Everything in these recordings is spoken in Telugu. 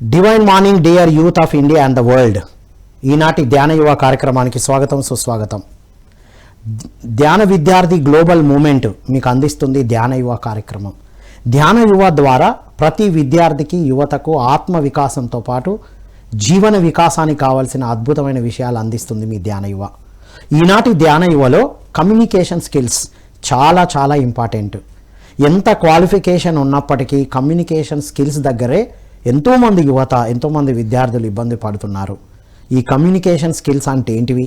Divine morning dear youth of India and the world. ఈనాటి ధ్యాన యువ కార్యక్రమానికి స్వాగతం, సుస్వాగతం. ధ్యాన విద్యార్థి గ్లోబల్ మూమెంట్ మీకు అందిస్తుంది ధ్యాన యువ కార్యక్రమం. ధ్యాన యువ ద్వారా ప్రతి విద్యార్థికి, యువతకు ఆత్మ వికాసంతో పాటు జీవన వికాసానికి కావాల్సిన అద్భుతమైన విషయాలు అందిస్తుంది మీ ధ్యాన యువ. ఈనాటి ధ్యాన యువలో కమ్యూనికేషన్ స్కిల్స్ చాలా చాలా ఇంపార్టెంట్. ఎంత క్వాలిఫికేషన్ ఉన్నప్పటికీ కమ్యూనికేషన్ స్కిల్స్ దగ్గరే ఎంతోమంది యువత, ఎంతోమంది విద్యార్థులు ఇబ్బంది పడుతున్నారు. ఈ కమ్యూనికేషన్ స్కిల్స్ అంటే ఏంటివి,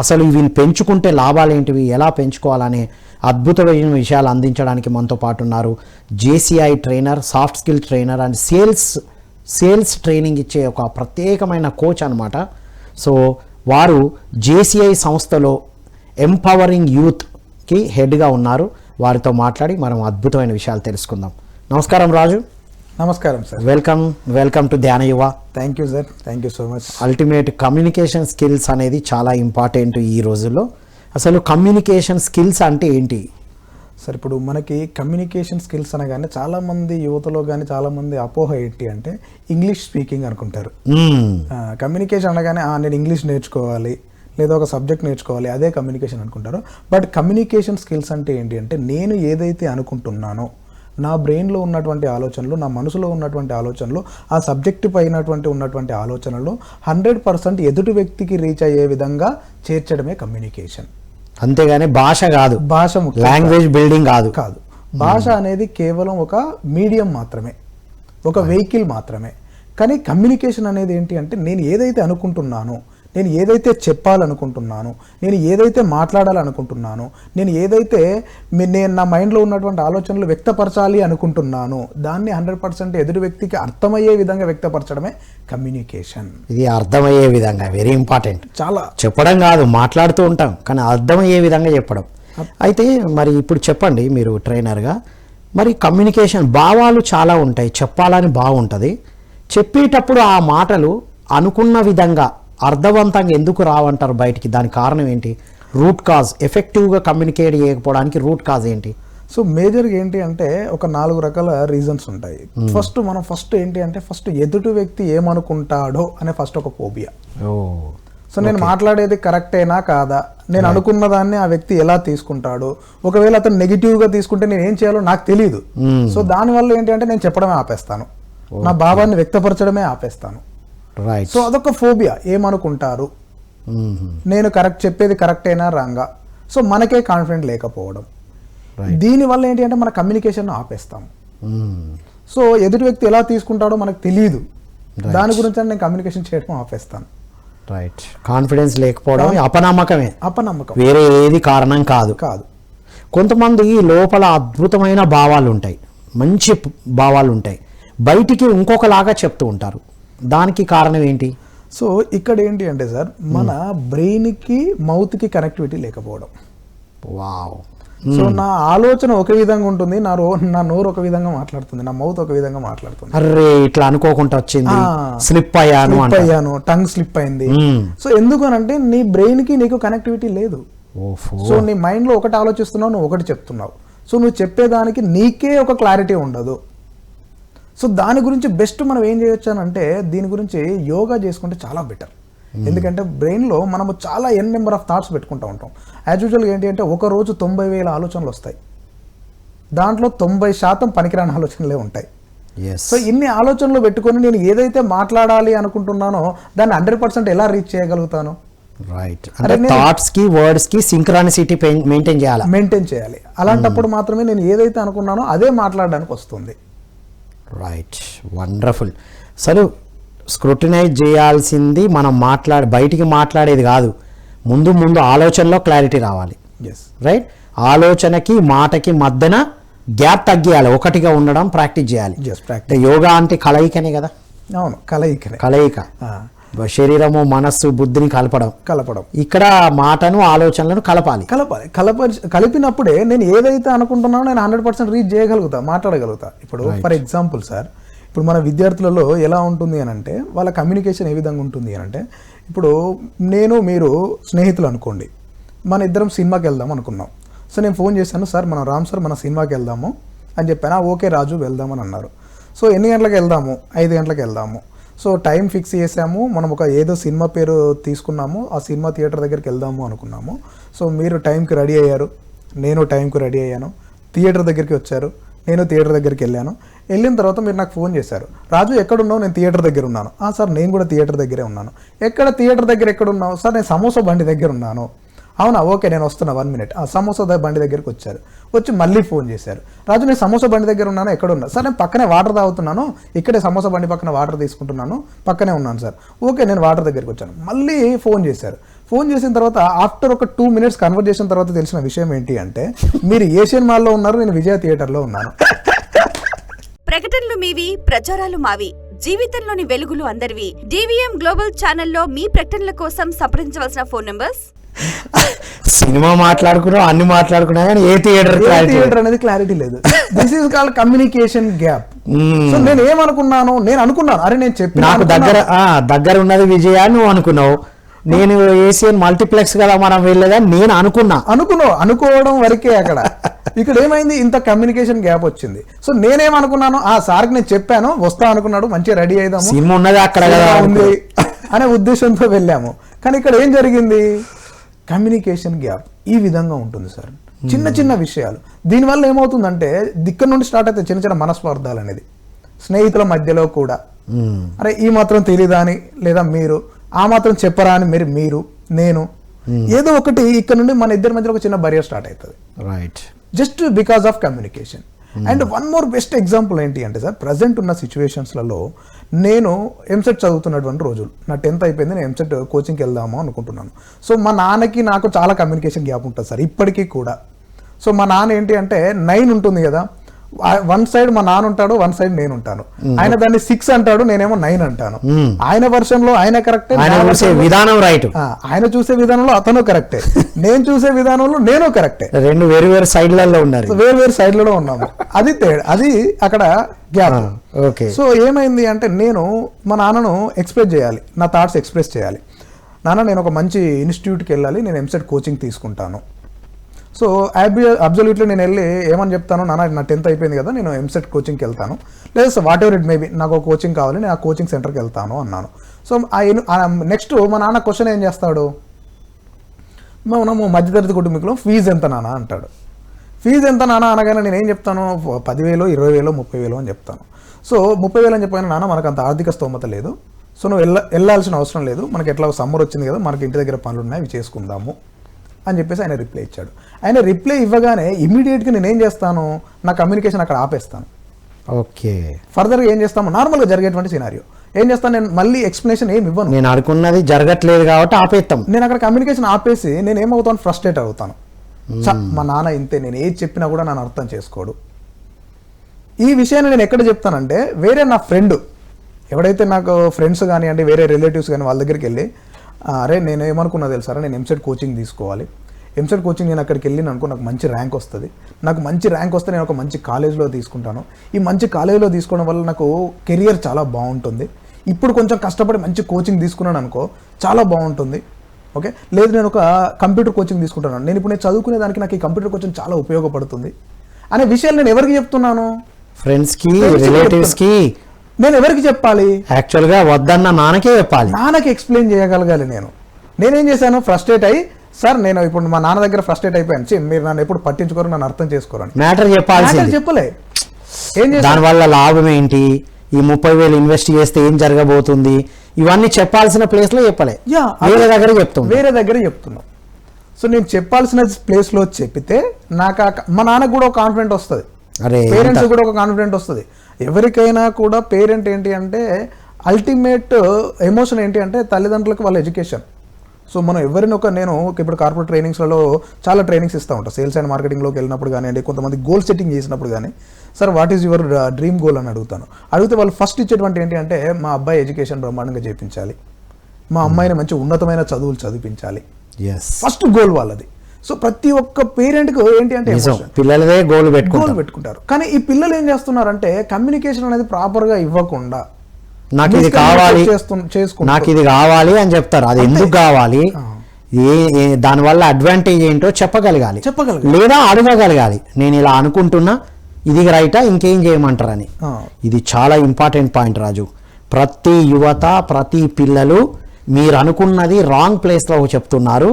అసలు ఇవి పెంచుకుంటే లాభాలు ఏంటివి, ఎలా పెంచుకోవాలనే అద్భుతమైన విషయాలు అందించడానికి మనతో పాటు ఉన్నారు JCI trainer, soft skill trainer and sales training ఇచ్చే ఒక ప్రత్యేకమైన కోచ్ అనమాట. సో వారు జేసీఐ సంస్థలో ఎంపవరింగ్ యూత్కి హెడ్గా ఉన్నారు. వారితో మాట్లాడి మనం అద్భుతమైన విషయాలు తెలుసుకుందాం. నమస్కారం రాజు. నమస్కారం సార్. వెల్కమ్ టు ధ్యాన యువ. Thank you sir, thank you so much. Ultimate communication skills అనేది చాలా ఇంపార్టెంట్ ఈ రోజుల్లో. అసలు కమ్యూనికేషన్ స్కిల్స్ అంటే ఏంటి సార్? ఇప్పుడు మనకి కమ్యూనికేషన్ స్కిల్స్ అనగానే చాలామంది యువతలో కానీ చాలామంది అపోహ ఏంటి అంటే ఇంగ్లీష్ స్పీకింగ్ అనుకుంటారు. కమ్యూనికేషన్ అనగానే నేను ఇంగ్లీష్ నేర్చుకోవాలి లేదా ఒక సబ్జెక్ట్ నేర్చుకోవాలి, అదే కమ్యూనికేషన్ అనుకుంటారు. బట్ కమ్యూనికేషన్ స్కిల్స్ అంటే ఏంటి అంటే నేను ఏదైతే అనుకుంటున్నానో, నా బ్రెయిన్లో ఉన్నటువంటి ఆలోచనలు, నా మనసులో ఉన్నటువంటి ఆలోచనలు, ఆ సబ్జెక్టు పైనటువంటి ఉన్నటువంటి ఆలోచనలు 100% ఎదుటి వ్యక్తికి రీచ్ అయ్యే విధంగా చేర్చడమే కమ్యూనికేషన్. అంతేగాని భాష కాదు, భాష లాంగ్వేజ్ బిల్డింగ్ కాదు. భాష అనేది కేవలం ఒక మీడియం మాత్రమే, ఒక వెహికల్ మాత్రమే. కానీ కమ్యూనికేషన్ అనేది ఏంటి అంటే నేను ఏదైతే అనుకుంటున్నానో, నేను ఏదైతే చెప్పాలనుకుంటున్నాను, నేను ఏదైతే మాట్లాడాలనుకుంటున్నాను, నేను ఏదైతే నా మైండ్లో ఉన్నటువంటి ఆలోచనలు వ్యక్తపరచాలి అనుకుంటున్నాను, దాన్ని 100% ఎదుటి వ్యక్తికి అర్థమయ్యే విధంగా వ్యక్తపరచడమే కమ్యూనికేషన్. ఇది అర్థమయ్యే విధంగా వెరీ ఇంపార్టెంట్. చాలా చెప్పడం కాదు, మాట్లాడుతూ ఉంటాం కానీ అర్థమయ్యే విధంగా చెప్పడం. అయితే మరి ఇప్పుడు చెప్పండి, మీరు ట్రైనర్గా, మరి కమ్యూనికేషన్ భావాలు చాలా ఉంటాయి, చెప్పాలని బాగుంటుంది. చెప్పేటప్పుడు ఆ మాటలు అనుకున్న విధంగా అర్థవంతంగా ఎందుకు రావంటారు బయటికి? దానికి కారణం ఏంటి? రూట్ కాజ్, ఎఫెక్టివ్గా కమ్యూనికేట్ చేయకపోవడానికి రూట్ కాజ్ ఏంటి? సో మేజర్గా ఏంటి అంటే ఒక 4 రకాల రీజన్స్ ఉంటాయి. ఫస్ట్ ఏంటి అంటే ఎదుటి వ్యక్తి ఏమనుకుంటాడో అనే ఒక ఫోబియా. సో నేను మాట్లాడేది కరెక్టేనా కాదా, నేను అనుకున్న దాన్ని ఆ వ్యక్తి ఎలా తీసుకుంటాడు, ఒకవేళ అతను నెగిటివ్గా తీసుకుంటే నేను ఏం చేయాలో నాకు తెలియదు. సో దానివల్ల ఏంటి అంటే నేను చెప్పడమే ఆపేస్తాను, నా భావాన్ని వ్యక్తపరచడమే ఆపేస్తాను. సో అదొక ఫోబియా. ఏమనుకుంటారు, నేను చెప్పేది కరెక్టేనా రాంగా, సో మనకే కాన్ఫిడెంట్ లేకపోవడం. దీనివల్ల ఏంటి అంటే మన కమ్యూనికేషన్ ఆపేస్తాం. సో ఎదుటి వ్యక్తి ఎలా తీసుకుంటాడో మనకు తెలియదు, దాని గురించి నేను కమ్యూనికేషన్ చేయడం ఆపేస్తాను. రైట్. కాన్ఫిడెన్స్ లేకపోవడం అపనమ్మకమే, వేరే ఏది కారణం కాదు. కొంతమంది లోపల అద్భుతమైన భావాలు ఉంటాయి, మంచి భావాలు ఉంటాయి, బయటికి ఇంకొకలాగా చెప్తూ ఉంటారు. దానికి కారణం ఏంటి? సో ఇక్కడ ఏంటి అంటే సార్, మన బ్రెయిన్కి మౌత్కి కనెక్టివిటీ లేకపోవడం. వావ్. సో నా ఆలోచన ఒక విధంగా ఉంటుంది, నా నోరు ఒక విధంగా మాట్లాడుతుంది, నా మౌత్ ఒక విధంగా మాట్లాడుతుంది. అరే ఇట్లా అనుకోకుండా వచ్చింది, స్లిప్ అయ్యాను, టంగ్ స్లిప్ అయింది. సో ఎందుకు అంటే నీ బ్రెయిన్కి నీకు కనెక్టివిటీ లేదు. సో నీ మైండ్లో ఒకటి ఆలోచిస్తున్నావు, నువ్వు ఒకటి చెప్తున్నావు. సో నువ్వు చెప్పేదానికి నీకే ఒక క్లారిటీ ఉండదు. సో దాని గురించి బెస్ట్ మనం ఏం చేయొచ్చు అని అంటే, దీని గురించి యోగా చేసుకుంటే చాలా బెటర్. ఎందుకంటే బ్రెయిన్లో మనము చాలా నెంబర్ ఆఫ్ థాట్స్ పెట్టుకుంటూ ఉంటాం. యాజ్ యూజువల్గా ఏంటి అంటే ఒక రోజు 90,000 ఆలోచనలు వస్తాయి, దాంట్లో 90% పనికిరాని ఆలోచనలే ఉంటాయి. సో ఇన్ని ఆలోచనలు పెట్టుకొని నేను ఏదైతే మాట్లాడాలి అనుకుంటున్నానో దాన్ని 100% ఎలా రీచ్ చేయగలుగుతాను? రైట్. అంటే థాట్స్ కి వర్డ్స్ కి సింక్రానిసిటీ మెయింటైన్ చేయాలి. అలాంటప్పుడు మాత్రమే నేను ఏదైతే అనుకున్నానో అదే మాట్లాడడానికి వస్తుంది. Right, wonderful. అసలు స్క్రూటినైజ్ చేయాల్సింది మనం బయటికి మాట్లాడేది కాదు, ముందు ఆలోచనలో క్లారిటీ రావాలి. రైట్. ఆలోచనకి మాటకి మధ్యన గ్యాప్ తగ్గియాలి, ఒకటిగా ఉండడం ప్రాక్టీస్ చేయాలి. యోగా అంటే కలయికనే కదా. అవును, కలయిక. శరీరము, మనస్సు, బుద్ధిని కలపడం. ఇక్కడ మాటను, ఆలోచనలను కలపాలి. కలిపినప్పుడే నేను ఏదైతే అనుకుంటున్నానో నేను 100% రీచ్ చేయగలుగుతా, మాట్లాడగలుగుతా. ఇప్పుడు ఫర్ ఎగ్జాంపుల్ సార్, ఇప్పుడు మన విద్యార్థులలో ఎలా ఉంటుంది అని అంటే, వాళ్ళ కమ్యూనికేషన్ ఏ విధంగా ఉంటుంది అని అంటే, ఇప్పుడు మీరు స్నేహితులు అనుకోండి, మన ఇద్దరం సినిమాకి వెళ్దాం అనుకున్నాం. సో నేను ఫోన్ చేశాను, సార్ రామ్ సార్ మన సినిమాకి వెళ్దాము అని చెప్పాను. ఓకే రాజు వెళ్దామని అన్నారు. సో ఎన్ని గంటలకు వెళ్దాము? 5 గంటలకు వెళ్దాము. సో టైం ఫిక్స్ చేసాము, మనం ఒక ఏదో సినిమా పేరు తీసుకున్నాము, ఆ సినిమా థియేటర్ దగ్గరికి వెళ్దాము అనుకున్నాము. సో మీరు టైంకి రెడీ అయ్యారు, నేను టైంకి రెడీ అయ్యాను, థియేటర్ దగ్గరికి వచ్చారు, నేను థియేటర్ దగ్గరికి వెళ్ళిన తర్వాత మీరు నాకు ఫోన్ చేశారు, రాజు ఎక్కడున్నావు? నేను థియేటర్ దగ్గర ఉన్నాను. సార్ నేను కూడా థియేటర్ దగ్గరే ఉన్నాను. థియేటర్ దగ్గర ఎక్కడున్నావు? సార్ నేను సమోసా బండి దగ్గర ఉన్నాను. అవునా, ఓకే నేను వస్తున్నా 1 minute. సమోసా బండి దగ్గరికి వచ్చి మళ్ళీ ఫోన్ చేశారు, రాజు నేను సమోసా బండి దగ్గర ఉన్నాను, ఎక్కడున్నా? సార్ నేను పక్కనే వాటర్ తాగుతున్నాను, ఇక్కడే సమోసా బండి పక్కన వాటర్ తీసుకుంటున్నాను, పక్కనే ఉన్నాను సార్. ఓకే నేను వాటర్ దగ్గరికి వచ్చాను. మళ్ళీ ఫోన్ చేశారు. ఫోన్ చేసిన తర్వాత ఆఫ్టర్ ఒక 2 minutes కన్వర్జేషన్ తర్వాత తెలిసిన విషయం ఏంటి అంటే, మీరు ఏషియన్ మాల్లో ఉన్నారు, నేను విజయ థియేటర్లో ఉన్నాను. ప్రకటనలు మీవి, ప్రచారాలు మావి. జీవితంలోని వెలుగులు అందరివి. డివిఎం గ్లోబల్ ఛానల్లో మీ ప్రకటనల కోసం సంప్రదించవలసిన ఫోన్ నంబర్స్. సినిమా మాట్లాడుకున్నాం, అన్ని మాట్లాడుకున్నా కానీ ఏ థియేటర్ అనేది క్లారిటీ లేదు. This is called communication gap. So నేను ఏమనుకున్నాను, అరే నేను చెప్పి నాకు దగ్గర ఉన్నది విజయ నువ్వు అనుకున్నావు, నేను ఏషియన్ మల్టీప్లెక్స్ కదా మనం వెళ్ళేదని నేను అనుకోవడం వరకే. ఇక్కడ ఏమైంది, ఇంత కమ్యూనికేషన్ గ్యాప్ వచ్చింది. సో నేనేమనుకున్నాను, సార్కి నేను చెప్పాను వస్తా అనుకున్నాడు, మంచిగా రెడీ అయిదాము, సినిమా ఉన్నది అక్కడ ఉంది అనే ఉద్దేశంతో వెళ్ళాము. కానీ ఇక్కడ ఏం జరిగింది, కమ్యూనికేషన్ గ్యాప్ ఈ విధంగా ఉంటుంది సార్. చిన్న విషయాలు దీనివల్ల ఏమవుతుందంటే, దిక్కు నుండి స్టార్ట్ అయితే చిన్న మనస్పార్థాలు అనేది స్నేహితుల మధ్యలో కూడా, అరే ఈ మాత్రం తెలీదా అని, లేదా మీరు ఆ మాత్రం చెప్పరా అని, మీరు నేను ఏదో ఒకటి ఇక్కడ నుండి మన ఇద్దరి మధ్యలో ఒక చిన్న బరియర్ స్టార్ట్ అవుతుంది, right, just because of communication. And one more best example ఏంటి అంటే సార్, ప్రజెంట్ ఉన్న సిచ్యువేషన్స్లలో నేను ఎంసెట్ చదువుతున్నటువంటి రోజులు, నా 10th అయిపోయింది, నేను ఎంసెట్ కోచింగ్కి వెళ్దాము అనుకుంటున్నాను. సో మా నాన్నకి నాకు చాలా కమ్యూనికేషన్ గ్యాప్ ఉంటుంది సార్ ఇప్పటికీ కూడా. సో మా నాన్న ఏంటి అంటే 9 ఉంటుంది కదా, 1 side మా నాన్న ఉంటాడు, 1 side నేను ఉంటాను. ఆయన దాన్ని 6 అంటాడు, నేనేమో 9 అంటాను. ఆయన వర్షంలో ఆయన కరెక్టే, విధానం రైట్, ఆయన చూసే విధానంలో అతను కరెక్టే, నేను చూసే విధానంలో నేను కరెక్టే. రెండు వేరు సైడ్లలో ఉన్నారు, వేరు సైడ్లలో ఉన్నాము. అది అది అక్కడ గ్యాప్. ఓకే. సో ఏమైంది అంటే, నేను మా నాన్నను ఎక్స్ప్రెస్ చేయాలి, నా థాట్స్ ఎక్స్ప్రెస్ చేయాలి. నాన్న నేను ఒక మంచి ఇన్స్టిట్యూట్కి వెళ్ళాలి, నేను ఎంసెట్ కోచింగ్ తీసుకుంటాను. సో అబ్జల్యూట్లీ నేను వెళ్ళి ఏమని చెప్తాను, నాన్న నా 10th అయిపోయింది కదా, నేను ఎంసెట్ కోచింగ్కి వెళ్తాను, లేదా వాట్ ఎవర్ ఇట్ మేబీ, నాకు ఒక కోచింగ్ కావాలి, నేను ఆ కోచింగ్ సెంటర్కి వెళ్తాను అన్నాను. సో నెక్స్ట్ మా నాన్న క్వశ్చన్ ఏం చేస్తాడు, మనము మధ్యతరగతి కుటుంబీకులు ఫీజు ఎంత నాన్న అంటాడు. ఫీజు ఎంత నాన్న అనగానే నేను ఏం చెప్తాను, 10,000, 20,000, 30,000 అని చెప్తాను. సో 30,000 అని చెప్పాను, నాన్న మనకు అంత ఆర్థిక స్తోమత లేదు, సో నువ్వు వెళ్ళాల్సిన అవసరం లేదు, మనకి ఎట్లా సమ్మర్ వచ్చింది కదా, మనకి ఇంటి దగ్గర పనులు ఉన్నాయి, అవి చేసుకుందాము అని చెప్పేసి ఆయన రిప్లై ఇచ్చాడు. ఆయన రిప్లై ఇవ్వగానే ఇమ్మీడియట్గా నేను ఏం చేస్తాను, నా కమ్యూనికేషన్ అక్కడ ఆపేస్తాను. ఓకే. ఫర్దర్గా ఏం చేస్తాము, నార్మల్గా జరిగేటువంటి సినారియో ఏం చేస్తాను, నేను మళ్ళీ ఎక్స్ప్లెనేషన్ ఏమి ఇవ్వను, నేను అనుకున్నది జరగట్లేదు కాబట్టి ఆపేస్తాం. నేను అక్కడ కమ్యూనికేషన్ ఆపేసి నేను ఏమవుతాను, ఫ్రస్ట్రేట్ అవుతాను. మా నాన్న ఇంతే, నేను ఏది చెప్పినా కూడా నన్ను అర్థం చేసుకోడు. ఈ విషయాన్ని నేను ఎక్కడ చెప్తానంటే, వేరే నా ఫ్రెండ్ ఎవడైతే నాకు ఫ్రెండ్స్ కానివ్వండి, వేరే రిలేటివ్స్ కానీ వాళ్ళ దగ్గరికి వెళ్ళి, అరే నేను ఏమనుకున్నా తెలుసారా, నేను ఎంసెట్ కోచింగ్ తీసుకోవాలి, ఎంసెట్ కోచింగ్ నేను అక్కడికి వెళ్ళి అనుకో నాకు మంచి ర్యాంక్ వస్తుంది, నాకు మంచి ర్యాంక్ వస్తే నేను ఒక మంచి కాలేజ్లో తీసుకుంటాను, ఈ మంచి కాలేజ్లో తీసుకోవడం వల్ల నాకు కెరియర్ చాలా బాగుంటుంది, ఇప్పుడు కొంచెం కష్టపడి మంచి కోచింగ్ తీసుకున్నాను అనుకో చాలా బాగుంటుంది, ఓకే, లేదు నేను ఒక కంప్యూటర్ కోచింగ్ తీసుకుంటాను, నేను ఇప్పుడు నేను చదువుకునే దానికి నాకు ఈ కంప్యూటర్ కోచింగ్ చాలా ఉపయోగపడుతుంది అనే విషయాలు నేను ఎవరికి చెప్తున్నాను, ఫ్రెండ్స్కి, రిలేటివ్స్కి. నేను ఎవరికి చెప్పాలి, యాక్చువల్గా వద్దన్న నాన్నకే చెప్పాలి, నాన్నకి ఎక్స్ప్లెయిన్ చేయగలగాలి. నేనేం చేశాను, ఫ్రస్ట్రేట్ అయ్యి, సార్ నేను ఇప్పుడు మా నాన్న దగ్గర ఫ్రస్ట్రేట్ అయిపోయాను, మీరు నన్ను ఎప్పుడు పట్టించుకోరు, నన్ను అర్థం చేసుకోరు అని మ్యాటర్ చెప్పలే. ఏం దానివల్ల లాభం ఏంటి, ఈ 30,000 ఇన్వెస్ట్ చేస్తే ఏం జరగబోతుంది, ఇవన్నీ చెప్పాల్సిన ప్లేస్లో చెప్పలే, వేరే దగ్గర చెప్తున్నాం. సో నేను చెప్పాల్సిన ప్లేస్లో చెప్పితే నాకు మా నాన్నకు కూడా ఒక కాన్ఫిడెంట్ వస్తుంది, పేరెంట్స్ కూడా ఒక కాన్ఫిడెంట్ వస్తుంది. ఎవరికైనా కూడా పేరెంట్ ఏంటి అంటే అల్టిమేట్ ఎమోషన్ ఏంటి అంటే తల్లిదండ్రులకు వాళ్ళ ఎడ్యుకేషన్. సో మనం నేను ఇప్పుడు కార్పొరేట్ ట్రైనింగ్స్లలో చాలా ట్రైనింగ్స్ ఇస్తూ ఉంటాను, సేల్స్ అండ్ మార్కెటింగ్లోకి వెళ్ళినప్పుడు కానివ్వండి, కొంతమంది గోల్ సెట్టింగ్ చేసినప్పుడు కానీ, sir what is your dream goal అని అడిగితే వాళ్ళు ఫస్ట్ ఇచ్చేటువంటి ఏంటి అంటే, మా అబ్బాయి ఎడ్యుకేషన్ బ్రహ్మాండంగా చేయించాలి, మా అమ్మాయిని మంచి ఉన్నతమైన చదువులు చదివించాలి, ఫస్ట్ గోల్ వాళ్ళది. సో ప్రతి ఒక్క పేరెంట్కి ఏంటి అంటే పిల్లలదే గోల్ పెట్టుకుంటారు. కానీ ఈ పిల్లలు ఏం చేస్తున్నారంటే కమ్యూనికేషన్ అనేది ప్రాపర్గా ఇవ్వకుండా నాకు ఇది కావాలి, నాకు ఇది కావాలి అని చెప్తారు. అది ఎందుకు కావాలి, దానివల్ల అడ్వాంటేజ్ ఏంటో చెప్పగలగాలి, లేదా అడగగలగాలి. నేను ఇలా అనుకుంటున్నా, ఇది రైటా, ఇంకేం చేయమంటారని. ఇది చాలా ఇంపార్టెంట్ పాయింట్ రాజు. ప్రతి యువత ప్రతి పిల్లలు మీరు అనుకున్నది రాంగ్ ప్లేస్లో చెప్తున్నారు,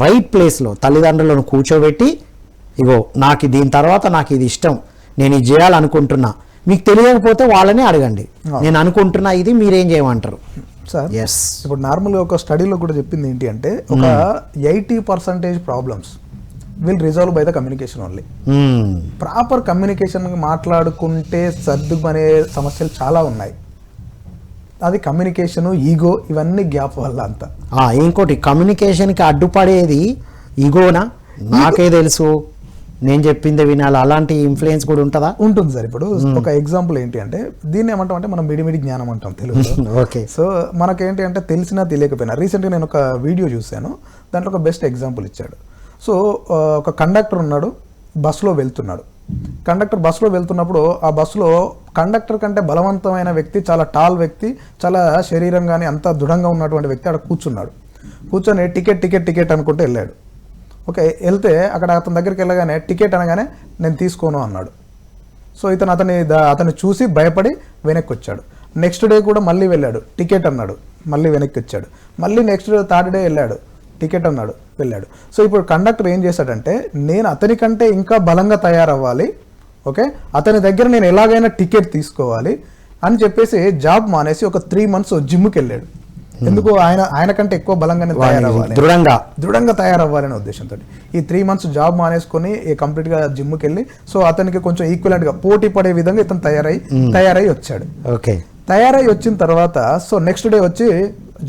రైట్ ప్లేస్లో తల్లిదండ్రులను కూర్చోబెట్టి ఇగో నాకు దీని తర్వాత నాకు ఇది ఇష్టం, నేను ఇది చేయాలనుకుంటున్నా, మీకు తెలియకపోతే వాళ్ళని అడగండి, నేను అనుకుంటున్నా ఇది, మీరేం చేయమంటారు సార్? ఎస్. ఇప్పుడు నార్మల్గా ఒక స్టడీలో కూడా చెప్పింది ఏంటి అంటే ఒక 80% problems will resolve by the communication only. Proper communication మాట్లాడుకుంటే సర్దుమనే సమస్యలు చాలా ఉన్నాయి. అది కమ్యూనికేషను, ఈగో, ఇవన్నీ గ్యాప్ వల్ల అంతా. ఇంకోటి కమ్యూనికేషన్కి అడ్డుపడేది ఈగోనా, నాకే తెలుసు నేను చెప్పిందే వినాలి, అలాంటి ఇన్ఫ్లుయెన్స్ కూడా ఉంటుందా? ఉంటుంది సార్. ఇప్పుడు ఒక ఎగ్జాంపుల్ ఏంటి అంటే దీన్ని ఏమంటాం అంటే మనం మిడిమిడి జ్ఞానం అంటాం తెలుగులో. ఓకే. సో మనకేంటి అంటే తెలిసినా తెలియకపోయినా, రీసెంట్గా నేను ఒక వీడియో చూశాను, దాంట్లో ఒక బెస్ట్ ఎగ్జాంపుల్ ఇచ్చాడు. సో ఒక కండక్టర్ ఉన్నాడు, బస్సులో వెళ్తున్నాడు. కండక్టర్ బస్సులో వెళ్తున్నప్పుడు ఆ బస్సులో కండక్టర్ కంటే బలవంతమైన వ్యక్తి, చాలా టాల్ వ్యక్తి, చాలా శరీరం కానీ అంత దృఢంగా ఉన్నటువంటి వ్యక్తి అక్కడ కూర్చున్నాడు. కూర్చొని టికెట్ టికెట్ టికెట్ అనుకుంటూ వెళ్ళాడు. ఓకే, వెళ్తే అక్కడ అతని దగ్గరికి వెళ్ళగానే టికెట్ అనగానే నేను తీసుకోను అన్నాడు. సో అతన్ని చూసి భయపడి వెనక్కి వచ్చాడు. నెక్స్ట్ డే కూడా మళ్ళీ వెళ్ళాడు, టికెట్ అన్నాడు, మళ్ళీ వెనక్కి వచ్చాడు. మళ్ళీ నెక్స్ట్ డే థర్డ్ డే వెళ్ళాడు, టికెట్ అన్నాడు, వెళ్ళాడు. సో ఇప్పుడు కండక్టర్ ఏం చేశాడంటే నేను అతని కంటే ఇంకా బలంగా తయారవ్వాలి, ఓకే, అతని దగ్గర నేను ఎలాగైనా టికెట్ తీసుకోవాలి అని చెప్పేసి జాబ్ మానేసి ఒక 3 months జిమ్కి వెళ్ళాడు. ఎందుకు? ఆయన కంటే ఎక్కువ బలంగానే తయారవ్వాలి, దృఢంగా తయారవ్వాలనే ఉద్దేశంతో ఈ 3 months జాబ్ మానేసుకొని కంప్లీట్గా జిమ్కి వెళ్ళి, సో అతనికి కొంచెం ఈక్వలెంట్గా పోటీ పడే విధంగా ఇతను తయారై వచ్చాడు. ఓకే, తయారై వచ్చిన తర్వాత సో నెక్స్ట్ డే వచ్చి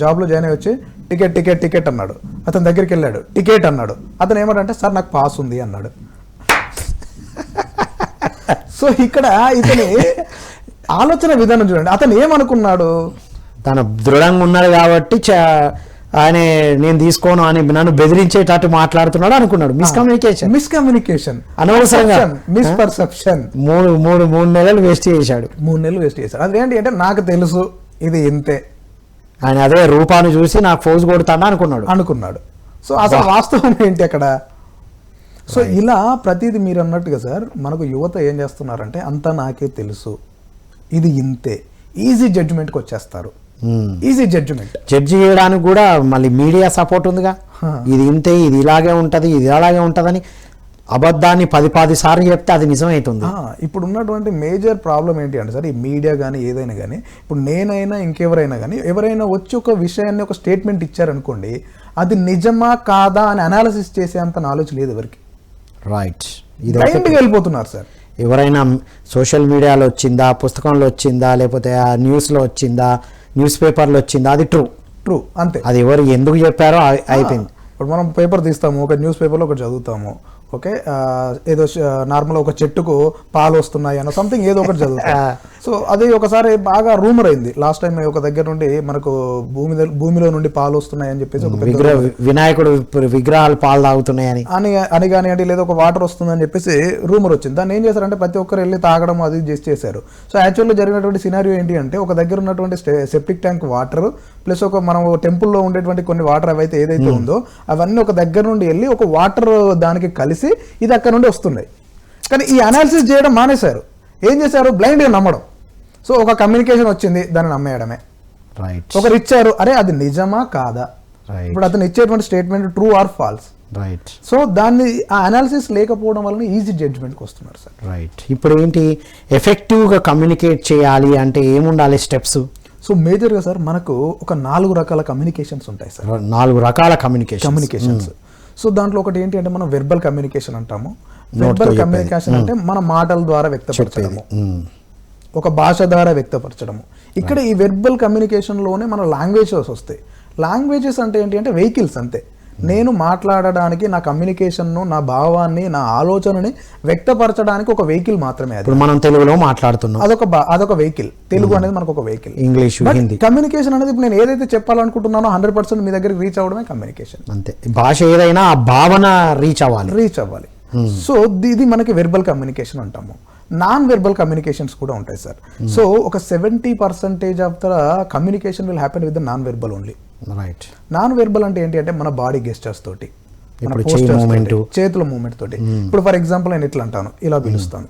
జాబ్లో జాయిన్ అయ్యి వచ్చి టికెట్ టికెట్ టికెట్ అన్నాడు. అతని దగ్గరికి వెళ్ళాడు, టికెట్ అన్నాడు. అతను ఏమంటే సార్ నాకు పాస్ ఉంది అన్నాడు. సో ఇక్కడ ఇతని ఆలోచన విధానం చూడండి. అతను ఏమనుకున్నాడు? తను దృఢంగా ఉన్నాడు కాబట్టి ఆయన నేను తీసుకోను అని నన్ను బెదిరించేటట్టు మాట్లాడుతున్నాడు అనుకున్నాడు. మిస్కమ్యూనికేషన్, అనవసరంగా మిస్పర్సెప్షన్. 3 నెలలు వేస్ట్ చేశాడు. 3 నెలలు వేస్ట్ చేశాడు. అదేంటి అంటే నాకు తెలుసు ఇది ఇంతే, ఆయన అదే రూపాన్ని చూసి నాకు ఫోజ్ కొడతాను అనుకున్నాడు. సో అసలు వాస్తవం ఏంటి అక్కడ? సో ఇలా ప్రతిదీ మీరు అన్నట్టుగా సార్ మనకు యువత ఏం చేస్తున్నారంటే అంతా నాకే తెలుసు, ఇది ఇంతే, ఈజీ జడ్జిమెంట్కి వచ్చేస్తారు. ఈజీ జడ్జి చేయడానికి కూడా మళ్ళీ మీడియా సపోర్ట్ ఉందిగా, ఇది ఇంతే, ఇది ఇలాగే ఉంటుంది, ఇది అలాగే ఉంటుందని అబద్ధాన్ని 10 సార్లు చెప్తే అది నిజమవుతుంది. ఇప్పుడు ఉన్నటువంటి మేజర్ ప్రాబ్లం ఏంటి అంటే సార్ ఈ మీడియా కానీ ఏదైనా కానీ, ఇప్పుడు నేనైనా ఇంకెవరైనా కానీ ఎవరైనా వచ్చి ఒక విషయాన్ని ఒక స్టేట్మెంట్ ఇచ్చారనుకోండి, అది నిజమా కాదా అని అనాలిసిస్ చేసే అంత నాలెడ్జ్ లేదు ఎవరికి. రైట్, ఇది వెళ్ళిపోతున్నారు సార్. ఎవరైనా సోషల్ మీడియాలో వచ్చిందా, పుస్తకంలో వచ్చిందా, లేకపోతే న్యూస్లో వచ్చిందా, న్యూస్ పేపర్లో వచ్చిందా, అది ట్రూ అంతే. అది ఎవరు ఎందుకు చెప్పారో అయిపోయింది. ఇప్పుడు మనం పేపర్ తీస్తాము, ఒక న్యూస్ పేపర్లో ఒకటి చదువుతాము, ఓకే, ఏదో నార్మల్గా ఒక చెట్టుకు పాలు వస్తున్నాయి అన్న సంథింగ్ ఏదో ఒకటి చదువుతాం. సో అది ఒకసారి బాగా రూమర్ అయింది. లాస్ట్ టైం ఒక దగ్గర నుండి మనకు భూమిలో నుండి పాలు వస్తున్నాయి అని చెప్పేసి ఒక వినాయకుడు విగ్రహాలు పాలు తాగుతున్నాయని అని కానివ్వండి, లేదా ఒక వాటర్ వస్తుందని చెప్పేసి రూమర్ వచ్చింది. దాన్ని ఏం చేశారంటే ప్రతి ఒక్కరు వెళ్ళి తాగడం అది చేశారు. సో యాక్చువల్గా జరిగినటువంటి సినారియో ఏంటి అంటే ఒక దగ్గర ఉన్నటువంటి సెప్టిక్ ట్యాంక్ వాటర్ ప్లస్ ఒక మనం టెంపుల్లో ఉండేటువంటి కొన్ని వాటర్ అవైతే ఏదైతే ఉందో అవన్నీ ఒక దగ్గర నుండి వెళ్ళి ఒక వాటర్ దానికి కలిసి ఇది అక్కడ నుండి వస్తున్నాయి. కానీ ఈ అనాలిసిస్ చేయడం మానేశారు. ఏం చేశారు? బ్లైండ్గా నమ్మడం. సో ఒక కమ్యూనికేషన్ వచ్చింది, దాన్ని నమ్మేయడమే. ఒకరు ఇచ్చారు, అరే అది నిజమా కాదా, ఇప్పుడు అతను ఇచ్చేటువంటి statement true or false. Right. So దాన్ని ఆ అనాలిసిస్ లేకపోవడం వలన ఈజీ జడ్జ్మెంట్కి వస్తున్నారు సార్. రైట్. ఇప్పుడు ఏంటి ఎఫెక్టివ్గా కమ్యూనికేట్ చేయాలి అంటే ఏముండాలి స్టెప్స్? సో మేజర్గా సార్ మనకు ఒక 4 రకాల కమ్యూనికేషన్స్ ఉంటాయి సార్. 4 రకాల కమ్యూనికేషన్స్. సో దాంట్లో ఒకటి ఏంటి అంటే మనం వెర్బల్ కమ్యూనికేషన్ అంటాము. వెర్బల్ కమ్యూనికేషన్ అంటే మన మాటల ద్వారా వ్యక్తపరచడము, ఒక భాష ద్వారా వ్యక్తపరచడము. ఇక్కడ ఈ వెర్బల్ కమ్యూనికేషన్లోనే మన లాంగ్వేజెస్ వస్తాయి. లాంగ్వేజెస్ అంటే ఏంటి అంటే వెహికల్స్ అంతే. నేను మాట్లాడడానికి నా కమ్యూనికేషన్ను, నా భావాన్ని, నా ఆలోచనని వ్యక్తపరచడానికి ఒక వెహికల్ మాత్రమే. అది మనం తెలుగులో మాట్లాడుతున్నాం, అదొక వెహికల్. తెలుగు అనేది మనకు ఒక వెహికల్. ఇంగ్లీష్, హిందీ. కమ్యూనికేషన్ అనేది ఇప్పుడు నేను ఏదైతే చెప్పాలనుకుంటున్నానో 100% మీ దగ్గరికి రీచ్ అవ్వడమే కమ్యూనికేషన్. అంతే. భాష ఏదైనా ఆ భావన రీచ్ అవ్వాలి. సో ఇది మనకి వెర్బల్ కమ్యూనికేషన్ అంటాము. నాన్ వెర్బల్ కమ్యూనికేషన్స్ కూడా ఉంటాయి సార్. సో ఒక 70% of the communication will happen with the non verbal only. Right. Non verbal అంటే ఏంటి అంటే మన బాడీ గెస్చర్స్ తోటి, చేతుల మూమెంట్ తోటి. ఇప్పుడు ఫర్ ఎగ్జాంపుల్ నేను ఇట్లా అంటాను, ఇలా పిలుస్తాను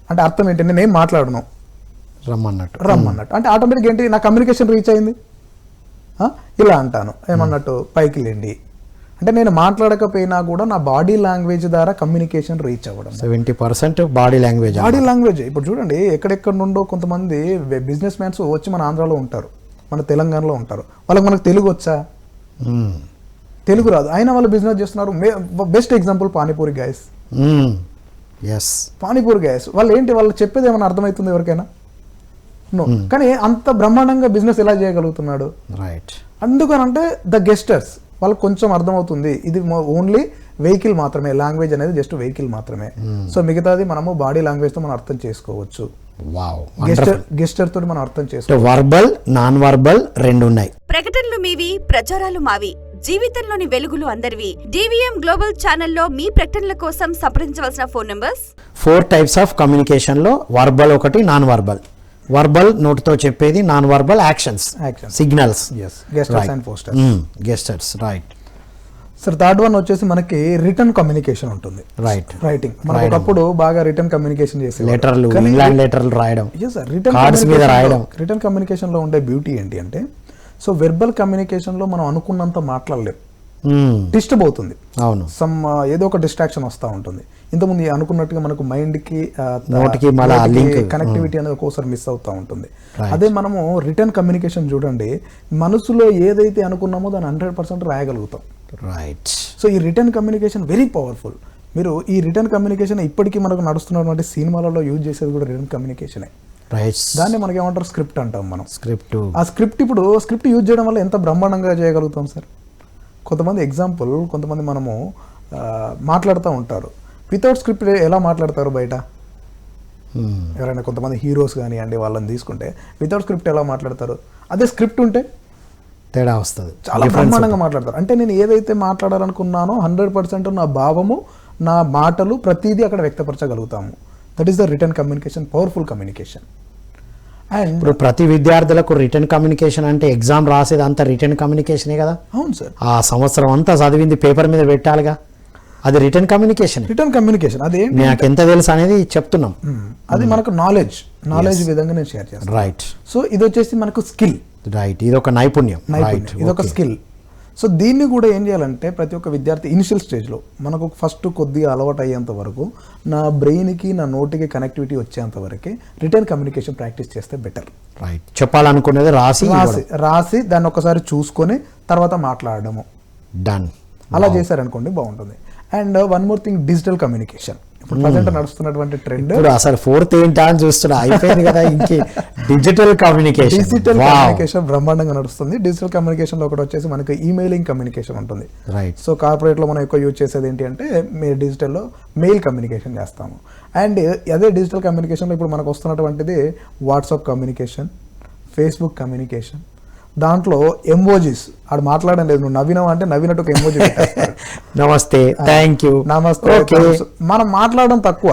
అంటే అర్థం ఏంటి? నేనేం మాట్లాడను, రమ్మన్నట్టు అంటే ఆటోమేటిక్ ఏంటి నా కమ్యూనికేషన్ రీచ్ అయింది. ఇలా అంటాను ఏమన్నట్టు పైకి లేండి అంటే నేను మాట్లాడకపోయినా కూడా నా బాడీ లాంగ్వేజ్ ద్వారా కమ్యూనికేషన్ రీచ్ అవ్వడం. 70% బాడీ లాంగ్వేజ్. ఇప్పుడు చూడండి ఎక్కడెక్కడ నుండో కొంతమంది బిజినెస్ మ్యాన్స్ వచ్చి మన ఆంధ్రాలో ఉంటారు, మన తెలంగాణలో ఉంటారు. మనకు తెలుగు వచ్చా? తెలుగు రాదు, అయినా వాళ్ళు బిజినెస్ చేస్తున్నారు. Best example panipuri guys. Panipuri guys వాళ్ళు ఏంటి, వాళ్ళు చెప్పేది ఏమైనా అర్థమవుతుంది ఎవరికైనా? నో. కానీ అంత బ్రహ్మాండంగా బిజినెస్ ఎలా చేయగలుగుతున్నాడు? రైట్. అందుకనంటే ద గెస్టర్స్ వాళ్ళకి కొంచెం అర్థమవుతుంది ఇది ఓన్లీ వెహికల్ మాత్రమే, లాంగ్వేజ్ అనేది జస్ట్ వెహికల్ మాత్రమే. సో మిగతాది మనము బాడీ లాంగ్వేజ్ తో మనం అర్థం చేసుకోవచ్చు. గెస్టర్ తోటి మనం అర్థం చేసుకోవచ్చు. వర్బల్, నాన్ వర్బల్ రెండు ఉన్నాయి. ప్రకటనలు మీవి, ప్రచారాలు మావి. జీవితంలోని వెలుగులు అందరివి. డివిఎం గ్లోబల్ ఛానల్లో మీ ప్రకటనల కోసం సంప్రదించవలసిన phone numbers. 4 types of communication లో వర్బల్ ఒకటి, నాన్ వర్బల్. వర్బల్ నోటితో చెప్పేది, non verbal actions, signals. Gestures right. Sir third one వచ్చేసి మనకి రిటర్న్ కమ్యూనికేషన్ ఉంటుంది. రైటింగ్ మనం ఒకప్పుడు బాగా రిటర్న్ కమ్యూనికేషన్ చేసే లెటర్లు, ఇంగ్లాండ్ లెటర్లు రాయడం, రిటర్న్ కమ్యూనికేషన్ లో ఉండే బ్యూటీ ఏంటి అంటే, సో వెర్బల్ కమ్యూనికేషన్ లో మనం అనుకున్నంత మాట్లాడలేం, డిస్టర్బ్ అవుతుంది. అవును, సమ్ ఏదో ఒక డిస్ట్రాక్షన్ వస్తూ ఉంటుంది. ఇంతకుముందు అనుకున్నట్టుగా మనకు మైండ్ కి కనెక్టివిటీ అనేది ఒక్కోసారి మిస్ అవుతూ ఉంటుంది. అదే మనము రిటర్న్ కమ్యూనికేషన్ చూడండి, మనసులో ఏదైతే అనుకున్నామో దాన్ని 100% రాయగలుగుతాం. రైట్. సో ఈ రిటర్న్ కమ్యూనికేషన్ వెరీ పవర్ఫుల్. మీరు ఈ రిటర్న్ కమ్యూనికేషన్ ఇప్పటికీ మనకు నడుస్తున్నటువంటి సినిమాలలో యూజ్ చేసేది కూడా రిటర్న్ కమ్యూనికేషనే. దాన్ని మనకి ఏమంటారు, స్క్రిప్ట్ అంటాం మనం. ఆ స్క్రిప్ట్ యూజ్ చేయడం వల్ల ఎంత బ్రహ్మాండంగా చేయగలుగుతాం సార్. కొంతమంది మనము మాట్లాడుతూ ఉంటారు వితౌట్ స్క్రిప్ట్. ఎలా మాట్లాడతారు బయట ఎవరైనా కొంతమంది హీరోస్ కానివ్వండి, వాళ్ళని తీసుకుంటే వితౌట్ స్క్రిప్ట్ ఎలా మాట్లాడతారు. అదే స్క్రిప్ట్ ఉంటే తేడా వస్తుంది, చాలా బ్రహ్మాండంగా మాట్లాడతారు. అంటే నేను ఏదైతే మాట్లాడాలనుకున్నానో 100% నా భావము, నా మాటలు ప్రతిదీ అక్కడ వ్యక్తపరచగలుగుతాము. That is the return communication, powerful communication. And ఇప్పుడు ప్రతి విద్యార్థులకు రిటర్న్ కమ్యూనికేషన్ అంటే ఎగ్జామ్ రాసేది అంతా రిటర్న్ కమ్యూనికేషనే కదా. అవును సార్. ఆ సంవత్సరం అంతా చదివింది పేపర్ మీద పెట్టాలిగా, అది రిటర్న్ కమ్యూనికేషన్. అదే నాకు ఎంత తెలుసు అనేది చెప్తున్నాం. అది మనకు నాలెడ్జ్ విధంగా నేను షేర్ చేస్తాను. రైట్. సో ఇది వచ్చేసి మనకు స్కిల్. రైట్, ఇది ఒక నైపుణ్యం. ఇది ఒక స్కిల్. సో దీన్ని కూడా ఏం చేయాలంటే ప్రతి ఒక్క విద్యార్థి ఇనిషియల్ స్టేజ్లో మనకు ఫస్ట్ కొద్దిగా అలవాటు అయ్యేంత వరకు, నా బ్రెయిన్కి నా నోటికి కనెక్టివిటీ వచ్చేంత వరకే రిటర్న్ కమ్యూనికేషన్ ప్రాక్టీస్ చేస్తే బెటర్. రైట్. చెప్పాలనుకునేది రాసి దాన్ని ఒకసారి చూసుకొని తర్వాత మాట్లాడడము. డన్. అలా చేశారనుకోండి బాగుంటుంది. And one more thing, digital communication. ఇప్పుడు ప్రజెంట్ నడుస్తున్నటువంటి ట్రెండ్. అసలు 4th ఏంటా అని చూస్తున్నా, అయిపోయింది కదా. ఇంకే డిజిటల్ కమ్యూనికేషన్ బ్రహ్మాండంగా నడుస్తుంది. డిజిటల్ కమ్యూనికేషన్ లో ఒకటి వచ్చేసి మనకి ఈమెయిలింగ్ కమ్యూనికేషన్ ఉంటుంది. రైట్. సో కార్పొరేట్ లో మనం ఎక్కువ యూజ్ చేసేది ఏంటి అంటే డిజిటల్లో మెయిల్ కమ్యూనికేషన్ చేస్తాము. అండ్ అదే డిజిటల్ కమ్యూనికేషన్ లో ఇప్పుడు మనకు వస్తున్నటువంటిది వాట్సాప్ కమ్యూనికేషన్, ఫేస్బుక్ కమ్యూనికేషన్. దాంట్లో ఎంఓజీస్, ఆడు మాట్లాడడం లేదు, నువ్వు నవ్వినావు అంటే నవ్వినట్టు ఒక ఎంఓజీ నమస్తే, థ్యాంక్ యూ, నమస్తే. మనం మాట్లాడడం తక్కువ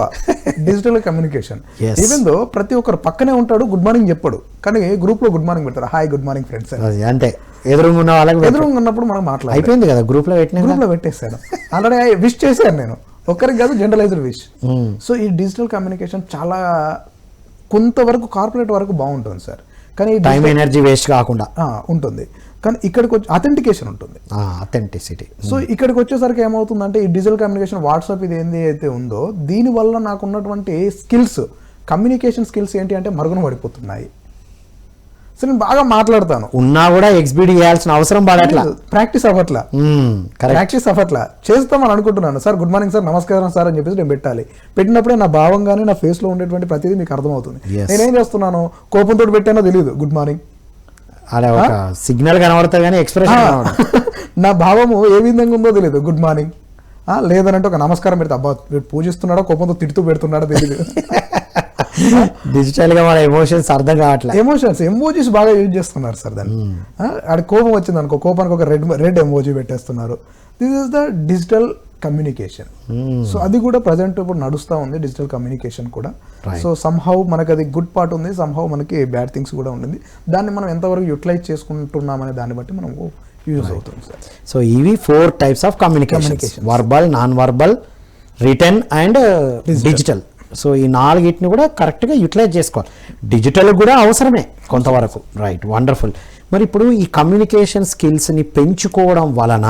డిజిటల్ కమ్యూనికేషన్. ఈవెన్ దో ప్రతి ఒక్కరు పక్కనే ఉంటాడు, గుడ్ మార్నింగ్ చెప్పాడు, కానీ గ్రూప్ లో గుడ్ మార్నింగ్ పెడతారు, హాయ్ గుడ్ మార్నింగ్ ఫ్రెండ్స్ అంటే ఎదురుగా ఉన్నప్పుడు మనం మాట్లాడాలి. అయిపోయింది కదా, గ్రూప్ లో పెట్టేశాను ఆల్రెడీ. విష్ చేశాను నేను, ఒక్కరికి కాదు, జనరలైజ్డ్ విష్. సో ఈ డిజిటల్ కమ్యూనికేషన్ చాలా కొంతవరకు కార్పొరేట్ వరకు బాగుంటుంది సార్, కానీ టైం ఎనర్జీ వేస్ట్ కాకుండా ఉంటుంది. కానీ ఇక్కడికి వచ్చి అథెంటికేషన్ ఉంటుంది, అథెంటిసిటీ. సో ఇక్కడికి వచ్చేసరికి ఏమవుతుందంటే ఈ డిజిటల్ కమ్యూనికేషన్, వాట్సాప్ ఇది ఏంది అయితే ఉందో, దీనివల్ల నాకు ఉన్నటువంటి స్కిల్స్, కమ్యూనికేషన్ స్కిల్స్ ఏంటి అంటే మరుగున పడిపోతున్నాయి. సో నేను బాగా మాట్లాడతాను ఉన్నా కూడా ఎగ్జిబిట్ చేయాల్సిన అవసరం పడట్లా, ప్రాక్టీస్ అవ్వట్లా. చేస్తామని అనుకుంటున్నాను. సార్ గుడ్ మార్నింగ్ సార్, నమస్కారం సార్ అని చెప్పేసి నేను పెట్టాలి. పెట్టినప్పుడే నా భావం కానీ నా ఫేస్ లో ఉండేటువంటి ప్రతిదీ మీకు అర్థమవుతుంది. నేనేం చేస్తున్నాను, కోపంతో పెట్టానో తెలియదు గుడ్ మార్నింగ్, అలా ఒక సిగ్నల్ కనబడతా కానీ ఎక్స్ప్రెషన్ నా భావము ఏ విధంగా ఉందో తెలియదు. గుడ్ మార్నింగ్ లేదనంటే ఒక నమస్కారం పెడితే, అబ్బా పూజిస్తున్నాడో కోపంతో తిడుతూ పెడుతున్నాడో తెలియదు. డిజిటల్ గా మన ఎమోషన్స్ అర్థం కావట్లేదు. ఎమోజీస్ బాగా యూజ్ చేస్తున్నారు సార్ దాన్ని. ఆడ కోపం వచ్చింది అనుకో, కోపానికి ఒక రెడ్ ఎమోజీ పెట్టేస్తున్నారు. This is the digital communication. So అది కూడా ప్రజెంట్ ఇప్పుడు నడుస్తూ ఉంది, డిజిటల్ కమ్యూనికేషన్ కూడా. సో సమ్హౌ మనకి అది గుడ్ పార్ట్ ఉంది, సమ్హౌ మనకి బ్యాడ్ థింగ్స్ కూడా ఉంది. దాన్ని మనం ఎంతవరకు యూటిలైజ్ చేసుకుంటున్నాం అనే దాన్ని బట్టి మనం యూజ్ అవుతుంది సార్. సో ఇవి 4 types of communication: verbal, non verbal, return and digital. So ఈ నాలుగిటిని కూడా కరెక్ట్గా యూటిలైజ్ చేసుకోవాలి. డిజిటల్ కూడా అవసరమే కొంతవరకు. Right, wonderful. మరి ఇప్పుడు ఈ కమ్యూనికేషన్ స్కిల్స్ని పెంచుకోవడం వలన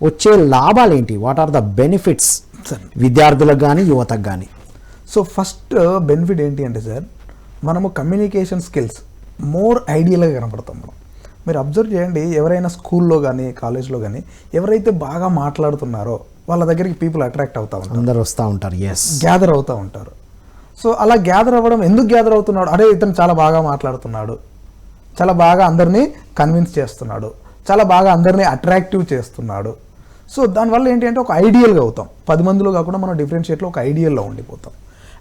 వచ్చే లాభాలు ఏంటి? వాట్ ఆర్ ద బెనిఫిట్స్ విద్యార్థులకు కానీ యువతకు కానీ? సో ఫస్ట్ బెనిఫిట్ ఏంటి అంటే సార్, మనము కమ్యూనికేషన్ స్కిల్స్ మోర్ ఐడియల్గా కనపడతాం మనం. మీరు అబ్జర్వ్ చేయండి, ఎవరైనా స్కూల్లో కానీ కాలేజ్లో కానీ ఎవరైతే బాగా మాట్లాడుతున్నారో వాళ్ళ దగ్గరికి పీపుల్ అట్రాక్ట్ అవుతూ ఉంటారు, అందరు వస్తూ ఉంటారు, ఎస్, గ్యాదర్ అవుతూ ఉంటారు. సో అలా గ్యాదర్ అవ్వడం, ఎందుకు గ్యాదర్ అవుతున్నాడు, అరే ఇతను చాలా బాగా మాట్లాడుతున్నాడు, చాలా బాగా అందరినీ కన్విన్స్ చేస్తున్నాడు, చాలా బాగా అందరినీ అట్రాక్టివ్ చేస్తున్నాడు. సో దానివల్ల ఏంటి అంటే ఒక ఐడియల్గా అవుతాం. 10 మందిలో కాకుండా మనం డిఫరెన్షియేట్లో ఒక ఐడియల్లో ఉండిపోతాం.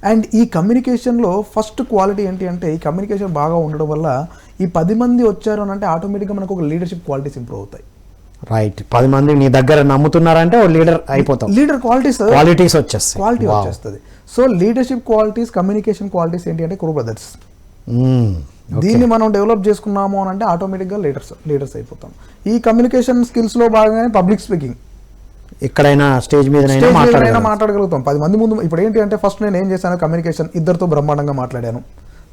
అండ్ ఈ కమ్యూనికేషన్లో ఫస్ట్ క్వాలిటీ ఏంటి అంటే, ఈ కమ్యూనికేషన్ బాగా ఉండడం వల్ల ఈ 10 మంది వచ్చారు అని అంటే ఆటోమేటిక్గా మనకు ఒక లీడర్షిప్ క్వాలిటీస్ ఇంప్రూవ్ అవుతాయి. రైట్, 10 మంది నీ దగ్గర నమ్ముతున్నారంటే ఓ లీడర్ అయిపోతాం. లీడర్ క్వాలిటీస్ వచ్చేస్తాయి, క్వాలిటీ వచ్చేస్తుంది. So leadership qualities, communication qualities ఏంటి అంటే కో బ్రదర్స్. దీన్ని మనం డెవలప్ చేసుకున్నాము అని అంటే ఆటోమేటిక్గా లీడర్స్ అయిపోతాం. ఈ కమ్యూనికేషన్ స్కిల్స్లో భాగంగానే పబ్లిక్ స్పీకింగ్, ఎక్కడైనా స్టేజ్ మీద మాట్లాడగలుగుతాం 10 మంది ముందు. ఇప్పుడు ఏంటి అంటే ఫస్ట్ నేను ఏం చేశాను, కమ్యూనికేషన్ 2తో బ్రహ్మాండంగా మాట్లాడాను,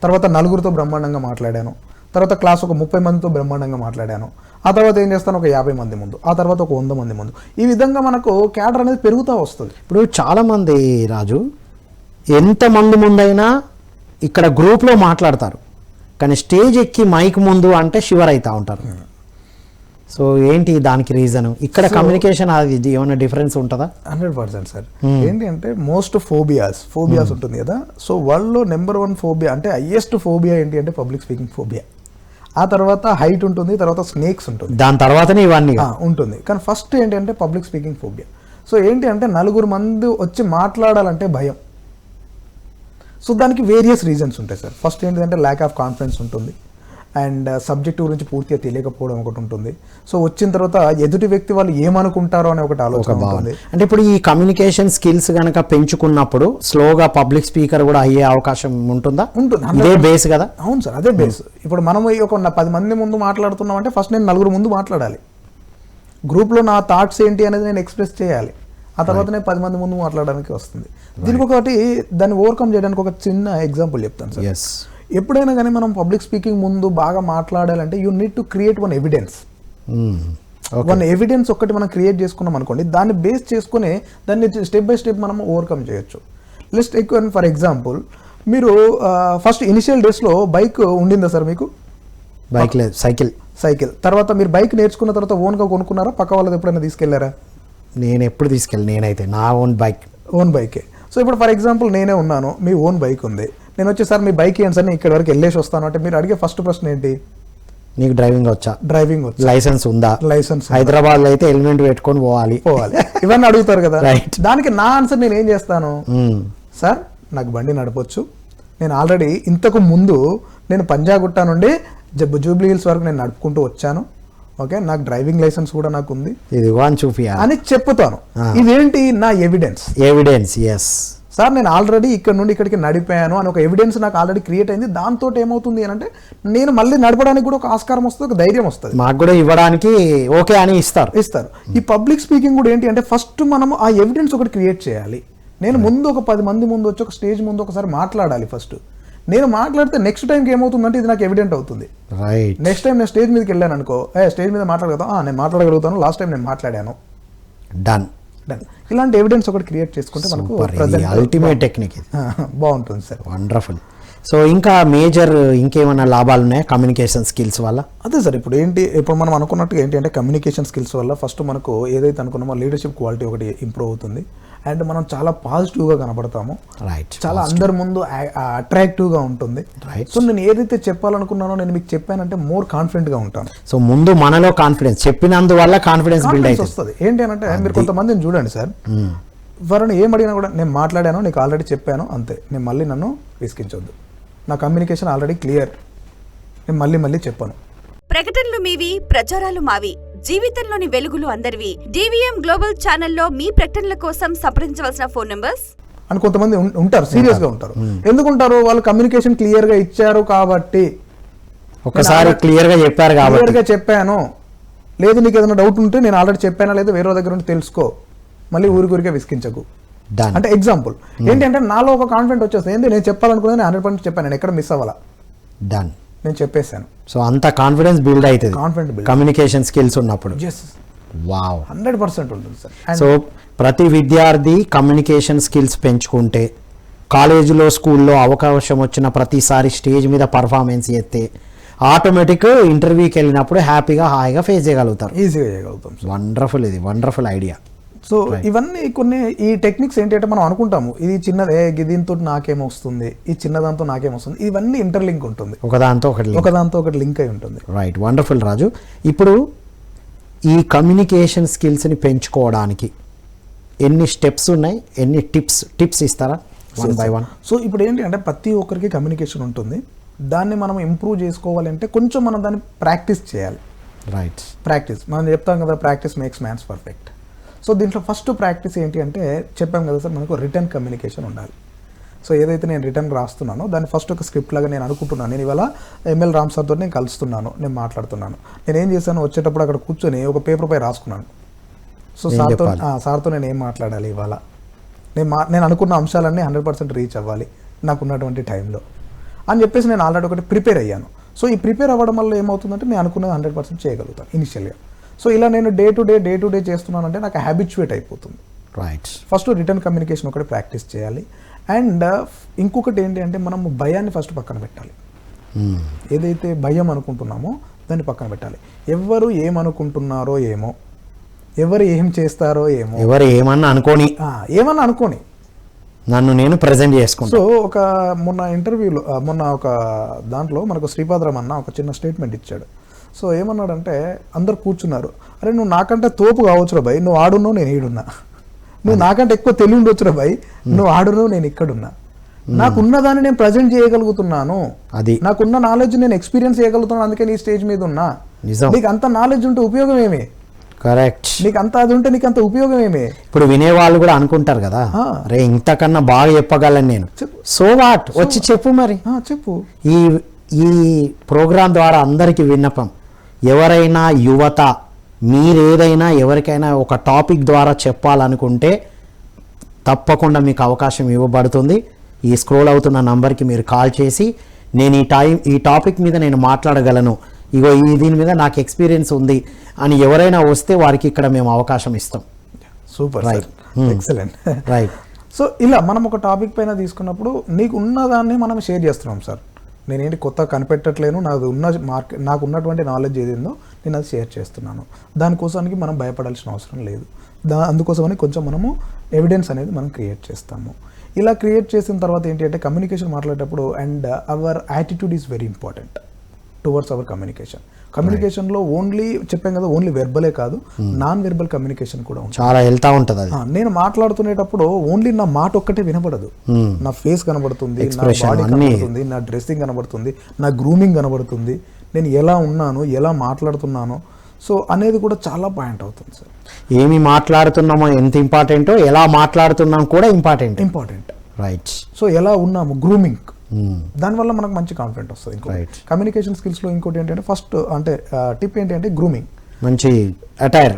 తర్వాత 4తో బ్రహ్మాండంగా మాట్లాడాను, తర్వాత క్లాస్ ఒక 30 మందితో బ్రహ్మాండంగా మాట్లాడాను, ఆ తర్వాత ఏం చేస్తాను ఒక 50 మంది ముందు, ఆ తర్వాత ఒక 100 మంది ముందు. ఈ విధంగా మనకు క్యాడర్ అనేది పెరుగుతూ వస్తుంది. ఇప్పుడు చాలామంది రాజు ఎంతమంది ముందైనా ఇక్కడ గ్రూప్లో మాట్లాడతారు, కానీ స్టేజ్ ఎక్కి మైక్ ముందు అంటే షివర్ అవుతూ ఉంటారు. సో ఏంటి దానికి రీజన్? ఇక్కడ కమ్యూనికేషన్ అది ఏమైనా డిఫరెన్స్ ఉంటుందా? 100% సార్. ఏంటి అంటే మోస్ట్ ఫోబియాస్ ఉంటుంది కదా. సో వాళ్ళలో నెంబర్ 1 ఫోబియా అంటే హైయెస్ట్ ఫోబియా ఏంటి అంటే పబ్లిక్ స్పీకింగ్ ఫోబియా. ఆ తర్వాత హైట్ ఉంటుంది, తర్వాత స్నేక్స్ ఉంటుంది, దాని తర్వాతనే ఇవన్నీ ఉంటుంది. కానీ ఫస్ట్ ఏంటి అంటే పబ్లిక్ స్పీకింగ్ ఫోబియా. సో ఏంటి అంటే 4 మంది వచ్చి మాట్లాడాలంటే భయం. సో దానికి వేరియస్ రీజన్స్ ఉంటాయి సార్. ఫస్ట్ ఏంటంటే ల్యాక్ ఆఫ్ కాన్ఫిడెన్స్ ఉంటుంది, అండ్ సబ్జెక్ట్ గురించి పూర్తిగా తెలియకపోవడం ఒకటి ఉంటుంది. సో వచ్చిన తర్వాత ఎదుటి వ్యక్తి వాళ్ళు ఏమనుకుంటారో అనే ఒకటి ఆలోచన ఉంటుంది. అంటే ఇప్పుడు ఈ కమ్యూనికేషన్ స్కిల్స్ కనుక పెంచుకున్నప్పుడు స్లోగా పబ్లిక్ స్పీకర్ కూడా అయ్యే అవకాశం ఉంటుందా? ఉంటుంది. అదే బేస్ కదా? అవును సార్, అదే బేస్. ఇప్పుడు మనం ఒక 10 మంది ముందు మాట్లాడుతున్నాం అంటే ఫస్ట్ నేను 4 ముందు మాట్లాడాలి. గ్రూప్లో నా థాట్స్ ఏంటి అనేది నేను ఎక్స్ప్రెస్ చేయాలి, ఆ తర్వాతనే 10 మంది ముందు మాట్లాడడానికి వస్తుంది. దీనికి ఒకటి దాన్ని ఓవర్కమ్ చేయడానికి ఒక చిన్న ఎగ్జాంపుల్ చెప్తాను సార్. ఎప్పుడైనా కానీ మనం పబ్లిక్ స్పీకింగ్ ముందు బాగా మాట్లాడాలంటే you need to create one evidence ఒకటి మనం క్రియేట్ చేసుకున్నాం అనుకోండి, దాన్ని బేస్ చేసుకుని దాన్ని స్టెప్ బై స్టెప్ మనం ఓవర్కమ్ చేయొచ్చు. లెట్స్ టేక్ ఫర్ ఎగ్జాంపుల్, మీరు ఫస్ట్ ఇనిషియల్ డేస్లో బైక్ ఉండిందా సార్ మీకు? బైక్ లేదు, సైకిల్. తర్వాత మీరు బైక్ నేర్చుకున్న తర్వాత ఓన్గా కొనుక్కున్నారా, పక్క వాళ్ళది ఎప్పుడైనా తీసుకెళ్లారా? నేను ఎప్పుడు నేనైతే నా ఓన్ బైకే. సో ఇప్పుడు ఫర్ ఎగ్జాంపుల్ నేనే ఉన్నాను, మీ ఓన్ బైక్ ఉంది, నేను వచ్చి సార్ మీ బైక్ ఏంటి సార్, నేను ఇక్కడ వరకు వెళ్ళేసి వస్తాను అంటే మీరు అడిగే ఫస్ట్ ప్రశ్న ఏంటి? నీకు డ్రైవింగ్ వచ్చా, లైసెన్స్ ఉందా, హైదరాబాద్ లో అయితే హెల్మెట్ పెట్టుకొని పోవాలి ఇవన్నీ అడుగుతారు కదా. దానికి నా ఆన్సర్ నేను ఏం చేస్తాను, సార్ నాకు బండి నడపొచ్చు, నేను ఆల్రెడీ ఇంతకు ముందు నేను పంజాగుట్ట నుండి జూబ్లీ హిల్స్ వరకు నేను నడుపుకుంటూ వచ్చాను, ఓకే, నాకు డ్రైవింగ్ లైసెన్స్ కూడా నాకు ఉంది, ఇది చూపియా అని చెప్తాను. ఇదేంటి నా ఎవిడెన్స్. ఎస్ సార్ నేను ఆల్రెడీ ఇక్కడ నుండి ఇక్కడికి నడిపాను అని ఒక ఎవిడెన్స్ నాకు ఆల్రెడీ క్రియేట్ అయింది. దాంతో ఏమవుతుంది అని అంటే నేను మళ్ళీ నడపడానికి కూడా ఒక ఆస్కారం వస్తుంది, ఒక ధైర్యం వస్తుంది, మాకు కూడా ఇవ్వడానికి ఓకే అని ఇస్తారు. ఈ పబ్లిక్ స్పీకింగ్ కూడా ఏంటి అంటే ఫస్ట్ మనం ఆ ఎవిడెన్స్ ఒకటి క్రియేట్ చేయాలి. నేను ముందు ఒక 10 మంది ముందు వచ్చి ఒక స్టేజ్ ముందు ఒకసారి మాట్లాడాలి. ఫస్ట్ నేను మాట్లాడితే నెక్స్ట్ టైంకి ఏమవుతుందంటే ఇది నాకు ఎవిడెంట్ అవుతుంది. నెక్స్ట్ టైం నేను స్టేజ్ మీదకి వెళ్ళాను అనుకో, స్టేజ్ మీద మాట్లాడగలుగుతాను, నేను మాట్లాడగలుగుతాను, లాస్ట్ టైం నేను మాట్లాడాను, డన్. ఇలాంటి ఎవిడెన్స్ ఒకటి క్రియేట్ చేసుకుంటే మనకు అల్టిమేట్ టెక్నిక్ బాగుంటుంది సార్. వండర్ఫుల్. సో ఇంకా మేజర్ ఇంకేమైనా లాభాలు ఉన్నాయా కమ్యూనికేషన్ స్కిల్స్ వల్ల? అదే సార్, ఇప్పుడు మనం అనుకున్నట్టుగా ఏంటి అంటే కమ్యూనికేషన్ స్కిల్స్ వల్ల ఫస్ట్ మనకు ఏదైతే అనుకున్నామో లీడర్షిప్ క్వాలిటీ ఒకటి ఇంప్రూవ్ అవుతుంది, అండ్ మనం చాలా పాజిటివ్గా కనపడతాము, చాలా అందరి ముందు అట్రాక్టివ్గా ఉంటుంది. సో నేను ఏదైతే చెప్పాలనుకున్నానో నేను మీకు చెప్పానంటే మోర్ కాన్ఫిడెంట్గా ఉంటాను. సో ముందు మనలో కాన్ఫిడెన్స్, చెప్పినందువల్ల కాన్ఫిడెన్స్ బిల్డ్ అయితే వస్తుంది. ఏంటి అంటే మీరు కొంతమందిని చూడండి సార్, ఎవరైనా ఏం అడిగినా కూడా నేను మాట్లాడాను, నీకు ఆల్రెడీ చెప్పాను, అంతే, నేను మళ్ళీ నన్ను విసిగించొద్దు, నా కమ్యూనికేషన్ ఆల్రెడీ క్లియర్, నేను మళ్ళీ చెప్పాను. ప్రకటనలు మీవి, ప్రచారాలు మావి, జీవితంలోని వెలుగులు అందరివి. DVM గ్లోబల్ ఛానల్లో మీ ప్రకటనల కోసం సంప్రదించవలసిన ఫోన్ నంబర్స్ అని కొంతమంది ఉంటారు, సీరియస్ గా ఉంటారు. ఎందుకుంటారు? వాళ్ళు కమ్యూనికేషన్ క్లియర్ గా ఇచ్చారు కాబట్టి, ఒకసారి క్లియర్ గా చెప్పారు కాబట్టి, క్లియర్ గా చెప్పాను, లేదు నీకు ఏదైనా డౌట్ ఉంటే నేను ఆల్రెడీ చెప్పానా లేదా వేరే దగ్గర నుండి తెలుసుకో, మళ్ళీ ఊరికే విసిగించకు. Done. అంటే ఎగ్జాంపుల్ ఏంటంటే నాలో ఒక కాన్ఫిడెంట్ వచ్చేస్తుంది, ఏంటి నేను చెప్పాలనుకున్నది 100% చెప్పాను, నేను ఎక్కడ మిస్ అవ్వాలా, డన్. నేను చెప్పేశాను. సో అంత కాన్ఫిడెన్స్ బిల్డ్ అవుతుంది కాన్ఫిడెంట్ బిల్డ్ కమ్యూనికేషన్ స్కిల్స్ ఉన్నప్పుడు. Yes wow. 100% ఉంటుంది సార్. సో ప్రతి విద్యార్థి కమ్యూనికేషన్ స్కిల్స్ పెంచుకుంటే కాలేజీలో స్కూల్లో అవకాశం వచ్చిన ప్రతిసారి స్టేజ్ మీద పర్ఫార్మెన్స్ చేస్తే ఆటోమేటిక్ ఇంటర్వ్యూకి వెళ్ళినప్పుడు హ్యాపీగా హాయిగా ఫేస్ చేయగలుగుతారు. ఈజీగా చేయగలుగుతాం. వండర్ఫుల్, ఇది వండర్ఫుల్ ఐడియా. సో ఇవన్నీ కొన్ని ఈ టెక్నిక్స్ ఏంటంటే మనం అనుకుంటాము ఇది చిన్నదే, దీంతో నాకేమొస్తుంది, ఈ చిన్నదాంతో నాకేమొస్తుంది, ఇవన్నీ ఇంటర్లింక్ ఉంటుంది, ఒకదాంతో ఒకటి లింక్ అయి ఉంటుంది. రైట్, వండర్ఫుల్ రాజు. ఇప్పుడు ఈ కమ్యూనికేషన్ స్కిల్స్ని పెంచుకోవడానికి ఎన్ని స్టెప్స్ ఉన్నాయి, ఎన్ని టిప్స్ ఇస్తారా వన్ బై వన్? సో ఇప్పుడు ఏంటి అంటే ప్రతి ఒక్కరికి కమ్యూనికేషన్ ఉంటుంది, దాన్ని మనం ఇంప్రూవ్ చేసుకోవాలంటే కొంచెం మనం దాన్ని ప్రాక్టీస్ చేయాలి. రైట్, ప్రాక్టీస్ మనం చెప్తాం కదా, practice makes man's perfect. So దీంట్లో ఫస్ట్ ప్రాక్టీస్ ఏంటి అంటే చెప్పాం కదా సార్, మనకు రిటర్న్ కమ్యూనికేషన్ ఉండాలి. సో ఏదైతే నేను రిటర్న్ రాస్తున్నానో దాన్ని ఫస్ట్ ఒక స్క్రిప్ట్ లాగా నేను అనుకుంటున్నాను. నేను ఇవాళ ఎంఎల్ రామ్ సార్తో నేను కలుస్తున్నాను, నేను మాట్లాడుతున్నాను. నేను ఏం చేశాను, వచ్చేటప్పుడు అక్కడ కూర్చొని ఒక పేపర్ పై రాసుకున్నాను. సో సార్తో నేను ఏం మాట్లాడాలి ఇవాళ, నేను అనుకున్న అంశాలన్నీ 100% రీచ్ అవ్వాలి నాకున్నటువంటి టైంలో అని చెప్పేసి నేను ఆల్రెడీ ఒకటి ప్రిపేర్ అయ్యాను. సో ఈ ప్రిపేర్ అవ్వడం వల్ల ఏమవుతుందంటే నేను అనుకున్నది 100% చేయగలుగుతాను ఇనిషియల్గా. సో ఇలా నేను డే టు డే చేస్తున్నానంటే నాకు హ్యాబిచ్యువేట్ అయిపోతుంది. రైట్. ఫస్ట్ రిటర్న్ కమ్యూనికేషన్ ఒకటి ప్రాక్టీస్ చేయాలి. అండ్ ఇంకొకటి ఏంటి అంటే మనం భయాన్ని ఫస్ట్ పక్కన పెట్టాలి. ఏదైతే భయం అనుకుంటున్నామో దాన్ని పక్కన పెట్టాలి. ఎవరు ఏమనుకుంటున్నారో ఏమో, ఎవరు ఏం చేస్తారో ఏమో, ఎవరు ఏమన్నా అనుకోని నన్ను నేను ప్రజెంట్ చేసుకుంటా. సో ఒక మొన్న ఇంటర్వ్యూలో ఒక దాంట్లో మనకు శ్రీపాదరామ్ అన్న ఒక చిన్న స్టేట్మెంట్ ఇచ్చాడు. సో ఏమన్నాడంటే అందరు కూర్చున్నారు, అరే నువ్వు నాకంటే తోపు కావచ్చురా భయ్, నువ్వు ఆడున్నావు నేను ఈడున్నా, నువ్వు నాకంటే ఎక్కువ తెలివి ఉండొచ్చురా భయ్, నువ్వు ఆడున్నావు నేను ఇక్కడున్నా, నాకున్న దాన్ని నేను ప్రజెంట్ చేయగలుగుతున్నాను, అది నాకున్న నాలెడ్జ్ నేను ఎక్స్పీరియన్స్ చేయగలుగుతున్నాను, అందుకే నీ స్టేజ్ మీద ఉన్నా. నిజం. నీకు అంత నాలెడ్జ్ ఉంటే ఉపయోగం ఏమి? కరెక్ట్. నీకు అంత అది ఉంటే నీకు అంత ఉపయోగం ఏమి? ఇప్పుడు వినేవాళ్ళు కూడా అనుకుంటారు కదా, రే ఇంతకన్నా బాగా చెప్పగలను నేను. సో వాట్, వచ్చి చెప్పు మరి, చెప్పు. ఈ ప్రోగ్రాం ద్వారా అందరికీ విన్నపం, ఎవరైనా యువత మీరేదైనా ఎవరికైనా ఒక టాపిక్ ద్వారా చెప్పాలనుకుంటే తప్పకుండా మీకు అవకాశం ఇవ్వబడుతుంది. ఈ స్క్రోల్ అవుతున్న నంబర్కి మీరు కాల్ చేసి నేను ఈ టాపిక్ మీద నేను మాట్లాడగలను, ఇగో దీని మీద నాకు ఎక్స్పీరియన్స్ ఉంది అని ఎవరైనా వస్తే వారికి ఇక్కడ మేము అవకాశం ఇస్తాం. Super, right, excellent, right. So ఇలా మనం ఒక టాపిక్ పైన తీసుకున్నప్పుడు నీకు ఉన్నదాన్ని మనం షేర్ చేస్తున్నాం సార్. నేనేంటి కొత్త కనిపెట్టట్లేను, నాకు ఉన్నటువంటి నాలెడ్జ్ ఏదేందో నేను అది షేర్ చేస్తున్నాను. దానికోసానికి మనం భయపడాల్సిన అవసరం లేదు. అందుకోసమని కొంచెం మనము ఎవిడెన్స్ అనేది మనం క్రియేట్ చేస్తాము. ఇలా క్రియేట్ చేసిన తర్వాత ఏంటి అంటే కమ్యూనికేషన్ మాట్లాడేటప్పుడు and our attitude is very important towards our communication. కమ్యూనికేషన్లో ఓన్లీ చెప్పాం కదా, ఓన్లీ వెర్బలే కాదు, నాన్ వెర్బల్ కమ్యూనికేషన్ కూడా ఉంటుంది. చాలా వెళ్తా ఉంటుంది అది. నేను మాట్లాడుతునేటప్పుడు ఓన్లీ నా మాట ఒక్కటే వినపడదు, నా ఫేస్ కనబడుతుంది, నా బాడీ కనబడుతుంది, నా డ్రెస్సింగ్ కనబడుతుంది, నా గ్రూమింగ్ కనబడుతుంది, నేను ఎలా ఉన్నాను, ఎలా మాట్లాడుతున్నాను, సో అనేది కూడా చాలా పాయింట్ అవుతుంది సార్. ఏమి మాట్లాడుతున్నామో ఎంత ఇంపార్టెంటో, ఎలా మాట్లాడుతున్నాం కూడా ఇంపార్టెంట్. రైట్. సో ఎలా ఉన్నాము, గ్రూమింగ్, దానివల్ల మనకు మంచి కాన్ఫిడెంట్ వస్తుంది. ఇంకోటి కమ్యూనికేషన్ స్కిల్స్లో ఇంకోటి ఏంటంటే ఫస్ట్ అంటే టిప్ ఏంటి అంటే గ్రూమింగ్, మంచి అటైర్,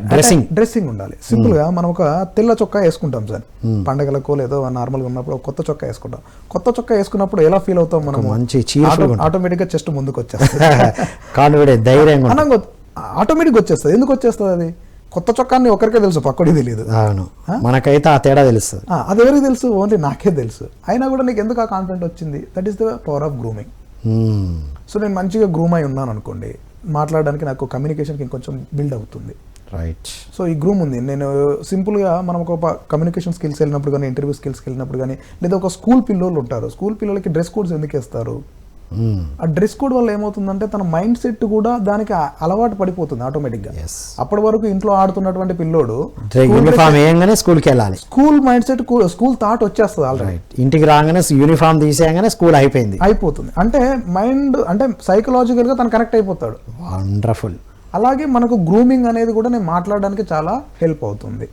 డ్రెస్సింగ్ ఉండాలి. సింపుల్ గా మనం ఒక తెల్ల చొక్కా వేసుకుంటాం సార్, పండగలకో లేదో నార్మల్గా ఉన్నప్పుడు కొత్త చొక్కా వేసుకుంటాం. కొత్త చొక్కా వేసుకున్నప్పుడు ఎలా ఫీల్ అవుతాం మనం, ఆటోమేటిక్ గా చెస్ట్ ముందుకు వచ్చేస్తుంది, ఆటోమేటిక్ వచ్చేస్తుంది. ఎందుకు వచ్చేస్తుంది అది? కొత్త చొక్కాన్ని ఒకరికే తెలుసు, పక్కడికి తెలియదు. మనకైతే ఆ తేడా తెలుస్తుంది. అది ఎవరికి తెలుసు? ఓన్లీ నాకే తెలుసు. అయినా కూడా నీకు ఎందుకు ఆ కాన్ఫిడెంట్ వచ్చింది? That is the power of grooming. So నేను మంచిగా గ్రూమ్ అయి ఉన్నాను అనుకోండి, మాట్లాడడానికి నాకు కమ్యూనికేషన్కి ఇంకొంచెం బిల్డ్ అవుతుంది. రైట్. సో ఈ గ్రూమ్ ఉంది. నేను సింపుల్గా మనం ఒక కమ్యూనికేషన్ స్కిల్స్ వెళ్ళినప్పుడు కానీ, ఇంటర్వ్యూ స్కిల్స్కి వెళ్ళినప్పుడు కానీ, లేదా ఒక స్కూల్ పిల్లలు ఉంటారు, స్కూల్ పిల్లలకి డ్రెస్ కోడ్స్ ఎందుకు వేస్తారు? ఆ డ్రెస్ కోడ్ వల్ల ఏమవుతుందంటే తన మైండ్ సెట్ కూడా దానికి అలవాటు పడిపోతుంది ఆటోమేటిక్గా. అప్పటి వరకు ఇంట్లో ఆడుతున్నటువంటి పిల్లోడు యూనిఫామ్ వేయంగానే స్కూల్కి వెళ్ళాలి, school mind set, school thought వచ్చేస్తుంది ఆల్రెడీ. ఇంటికి రాగానే యూనిఫామ్ తీసేయగానే స్కూల్ అయిపోతుంది. అంటే మైండ్ అంటే సైకలాజికల్ గా తను కనెక్ట్ అయిపోతాడు. వండర్ఫుల్. అలాగే మనకు గ్రూమింగ్ అనేది కూడా నేను మాట్లాడడానికి చాలా హెల్ప్ అవుతుంది.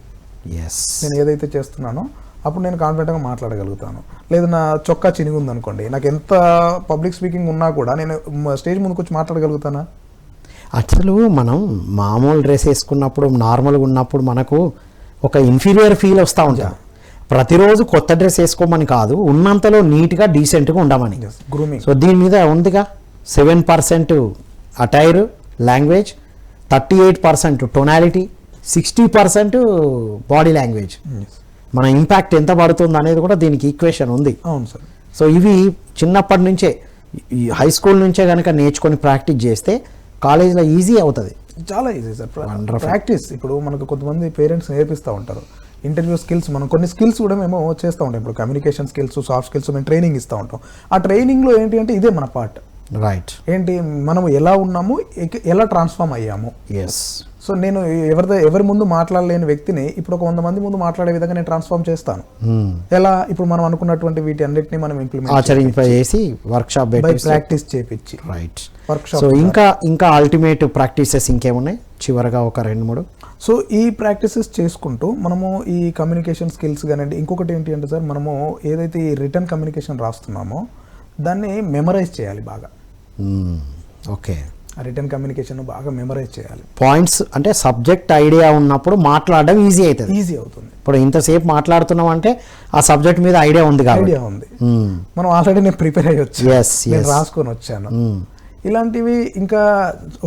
నేను ఏదైతే చేస్తున్నానో అప్పుడు నేను కాన్ఫిడెంట్గా మాట్లాడగలుగుతాను. లేదా నా చొక్కా చినిగి ఉందనుకోండి, నాకు ఎంత పబ్లిక్ స్పీకింగ్ ఉన్నా కూడా నేను స్టేజ్ ముందుకు వచ్చి మాట్లాడగలుగుతానా? అసలు మనం మామూలు డ్రెస్ వేసుకున్నప్పుడు, నార్మల్గా ఉన్నప్పుడు మనకు ఒక ఇన్ఫీరియర్ ఫీల్ వస్తూ ఉంటాం. ప్రతిరోజు కొత్త డ్రెస్ వేసుకోమని కాదు, ఉన్నంతలో నీట్గా డీసెంట్గా ఉండమని. గ్రూమింగ్. సో దీని మీద ఉందిగా 7% attire language, 38% tonality, 60% body language. మన ఇంపాక్ట్ ఎంత పడుతుంది అనేది కూడా దీనికి ఈక్వేషన్ ఉంది. అవును సార్. సో ఇవి చిన్నప్పటి నుంచే ఈ హై స్కూల్ నుంచే కనుక నేర్చుకొని ప్రాక్టీస్ చేస్తే కాలేజ్లో ఈజీ అవుతుంది. చాలా ఈజీ సార్. ప్రాక్టీస్ ఇప్పుడు మనకు కొంతమంది పేరెంట్స్ నేర్పిస్తూ ఉంటారు ఇంటర్వ్యూ స్కిల్స్. మనం కొన్ని స్కిల్స్ కూడా మేము చేస్తూ ఉంటాం. ఇప్పుడు కమ్యూనికేషన్ స్కిల్స్, సాఫ్ట్ స్కిల్స్ మేము ట్రైనింగ్ ఇస్తూ ఉంటాం. ఆ ట్రైనింగ్లో ఏంటి అంటే ఇదే మన పార్ట్. రైట్. ఏంటి మనం ఎలా ఉన్నాము, ఎలా ట్రాన్స్ఫార్మ్ అయ్యాము. ఎస్. సో నేను ఎవరి ముందు మాట్లాడలేని వ్యక్తిని ఇప్పుడు ఒక 100 మంది ముందు మాట్లాడే విధంగా నేను ట్రాన్స్ఫార్మ్ చేస్తాను. ఎలా? ఇప్పుడు మనం అనుకున్నటువంటి వీటి అన్నిటిని మనం ఇంప్లిమెంట్ ఆచరింపజేసి వర్క్షాప్ ప్రాక్టీస్ చేపించి. రైట్. వర్క్షాప్. సో ఇంకా అల్టిమేట్ ప్రాక్టీసెస్ ఇంకేమున్నాయి చివరగా ఒక 2-3? సో ఈ ప్రాక్టీసెస్ చేసుకుంటూ మనము ఈ కమ్యూనికేషన్ స్కిల్స్ కానివ్వండి, ఇంకొకటి ఏంటి అంటే సార్, మనము ఏదైతే ఈ రిటర్న్ కమ్యూనికేషన్ రాస్తున్నామో దాన్ని మెమరైజ్ చేయాలి బాగా. ఓకే. ఆ రిటర్న్ కమ్యూనికేషన్ బాగా మెమరైజ్ చేయాలి. పాయింట్స్ అంటే సబ్జెక్ట్ ఐడియా ఉన్నప్పుడు మాట్లాడడం ఈజీ అవుతుంది. ఈజీ అవుతుంది. ఇప్పుడు ఇంతసేపు మాట్లాడుతున్నాం అంటే ఆ సబ్జెక్ట్ మీద ఐడియా ఉంది కాబట్టి. ఐడియా ఉంది. మనం ఆల్రెడీ నేను ప్రిపేర్ అయ్యి వచ్చాను, నేను రాసుకొని వచ్చాను. ఇలాంటివి ఇంకా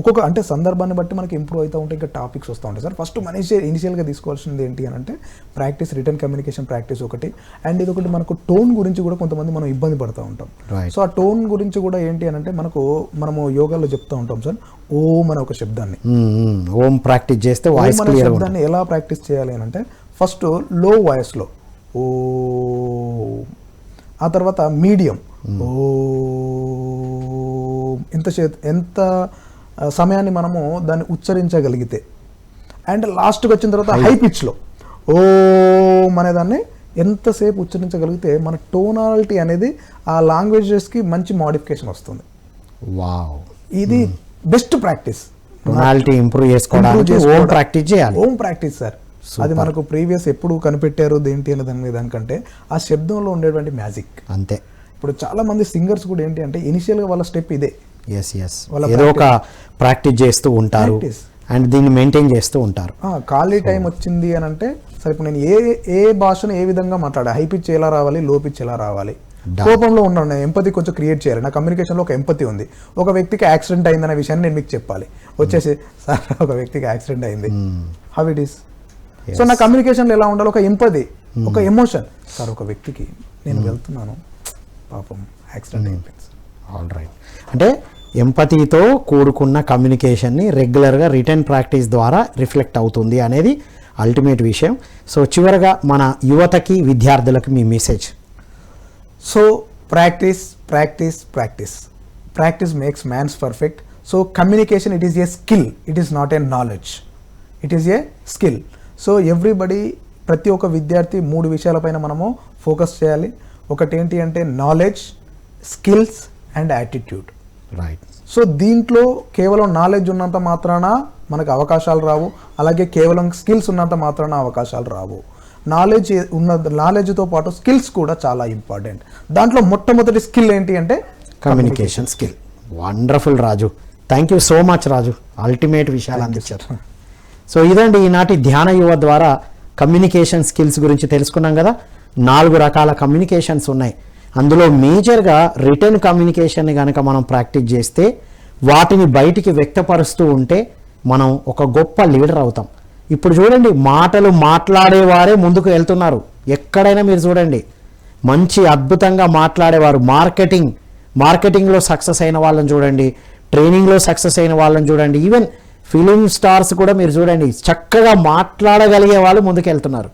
ఒక్కొక్క అంటే సందర్భాన్ని బట్టి మనకి ఇంప్రూవ్ అవుతూ ఉంటాయి, ఇంకా టాపిక్స్ వస్తూ ఉంటాయి సార్. ఫస్ట్ మనిషి ఇనిషియల్గా తీసుకోవాల్సింది ఏంటి అని అంటే ప్రాక్టీస్, రిటర్న్ కమ్యూనికేషన్ ప్రాక్టీస్ ఒకటి. అండ్ ఇది ఒకటి మనకు టోన్ గురించి కూడా కొంతమంది మనం ఇబ్బంది పడుతూ ఉంటాం. సో ఆ టోన్ గురించి కూడా ఏంటి అని అంటే మనము యోగాలో చెప్తూ ఉంటాం సార్, ఓం అనే ఒక శబ్దాన్ని. ఓం ప్రాక్టీస్ చేస్తే వాయిస్ క్లియర్. శబ్దాన్ని ఎలా ప్రాక్టీస్ చేయాలి అని అంటే ఫస్ట్ లో వాయిస్లో ఓ, ఆ తర్వాత మీడియం ఓ, ఎంత సమయాన్ని మనము దాన్ని ఉచ్చరించగలిగితే, అండ్ లాస్ట్కి వచ్చిన తర్వాత హై పిచ్లో ఓం అనేదాన్ని ఎంతసేపు ఉచ్చరించగలిగితే మన టోనాలిటీ అనేది ఆ లాంగ్వేజెస్కి మంచి మోడిఫికేషన్ వస్తుంది. వావ్. ఇది బెస్ట్ ప్రాక్టీస్. టోనాలిటీ ఇంప్రూవ్ చేసుకోవడానికి ఓం ప్రాక్టీస్ చేయాలి. ఓం ప్రాక్టీస్ సార్. అది మనకు ప్రీవియస్ ఎప్పుడు కనిపెట్టారు దేంటి అనే దానికంటే ఆ శబ్దంలో ఉండేటువంటి మ్యాజిక్ అంతే. ఇప్పుడు చాలా మంది సింగర్స్ కూడా ఏంటి అంటే ఇనిషియల్గా వాళ్ళ స్టెప్ ఇదే. ఏదో ఒక ప్రాక్టీస్ చేస్తూ ఉంటారు అండ్ దీన్ని మెయింటైన్ చేస్తూ ఉంటారు. ఖాళీ టైం వచ్చింది అని అంటే సరే ఇప్పుడు నేను ఏ భాషను ఏ విధంగా మాట్లాడా, హై పిచ్ ఎలా రావాలి, లో పిచ్ ఎలా రావాలి, కోపంలో ఉన్నాను, ఎంపతి కొంచెం క్రియేట్ చేయాలి. నా కమ్యూనికేషన్లో ఒక ఎంపతి ఉంది. ఒక వ్యక్తికి యాక్సిడెంట్ అయిందనే విషయాన్ని నేను మీకు చెప్పాలి. వచ్చేసి సార్ ఒక వ్యక్తికి యాక్సిడెంట్ అయింది, హౌ ఇట్ ఈస్. సో నా కమ్యూనికేషన్లో ఎలా ఉండాలి, ఒక ఎంపతి, ఒక ఎమోషన్. సార్ ఒక వ్యక్తికి నేను వెళ్తున్నాను, పాపం యాక్సిడెంట్ అయిపోయింది. All right. అంటే ఎంపతితో కూడుకున్న కమ్యూనికేషన్ని రెగ్యులర్గా రిటర్న్ ప్రాక్టీస్ ద్వారా రిఫ్లెక్ట్ అవుతుంది అనేది అల్టిమేట్ విషయం. సో చివరగా మన యువతకి, విద్యార్థులకు మీ message. So practice practice practice practice makes man's perfect. So communication it is a skill, it is not a knowledge, it is a skill. So everybody, ప్రతి ఒక్క విద్యార్థి 3 విషయాలపైన మనము ఫోకస్ చేయాలి. ఒకటి ఏంటి అంటే knowledge, skills and attitude. Right. So దీంట్లో కేవలం నాలెడ్జ్ ఉన్నంత మాత్రాన మనకు అవకాశాలు రావు, అలాగే కేవలం స్కిల్స్ ఉన్నంత మాత్రాన అవకాశాలు రావు. నాలెడ్జ్తో పాటు స్కిల్స్ కూడా చాలా ఇంపార్టెంట్. దాంట్లో మొట్టమొదటి స్కిల్ ఏంటి అంటే communication skill. Wonderful Raju, thank you so much Raju, ultimate విషయాలు అందించారు. సో ఇదండి ఈనాటి ధ్యాన యువ ద్వారా కమ్యూనికేషన్ స్కిల్స్ గురించి తెలుసుకున్నాం కదా. 4 రకాల కమ్యూనికేషన్స్ ఉన్నాయి. అందులో మేజర్గా రిటర్న్ కమ్యూనికేషన్ని కనుక మనం ప్రాక్టీస్ చేస్తే, వాటిని బయటికి వ్యక్తపరుస్తూ ఉంటే మనం ఒక గొప్ప లీడర్ అవుతాం. ఇప్పుడు చూడండి, మాటలు మాట్లాడేవారే ముందుకు వెళ్తున్నారు. ఎక్కడైనా మీరు చూడండి, మంచి అద్భుతంగా మాట్లాడేవారు, మార్కెటింగ్లో సక్సెస్ అయిన వాళ్ళని చూడండి, ట్రైనింగ్లో సక్సెస్ అయిన వాళ్ళని చూడండి, ఈవెన్ ఫిలిం స్టార్స్ కూడా మీరు చూడండి, చక్కగా మాట్లాడగలిగే వాళ్ళు ముందుకు వెళ్తున్నారు.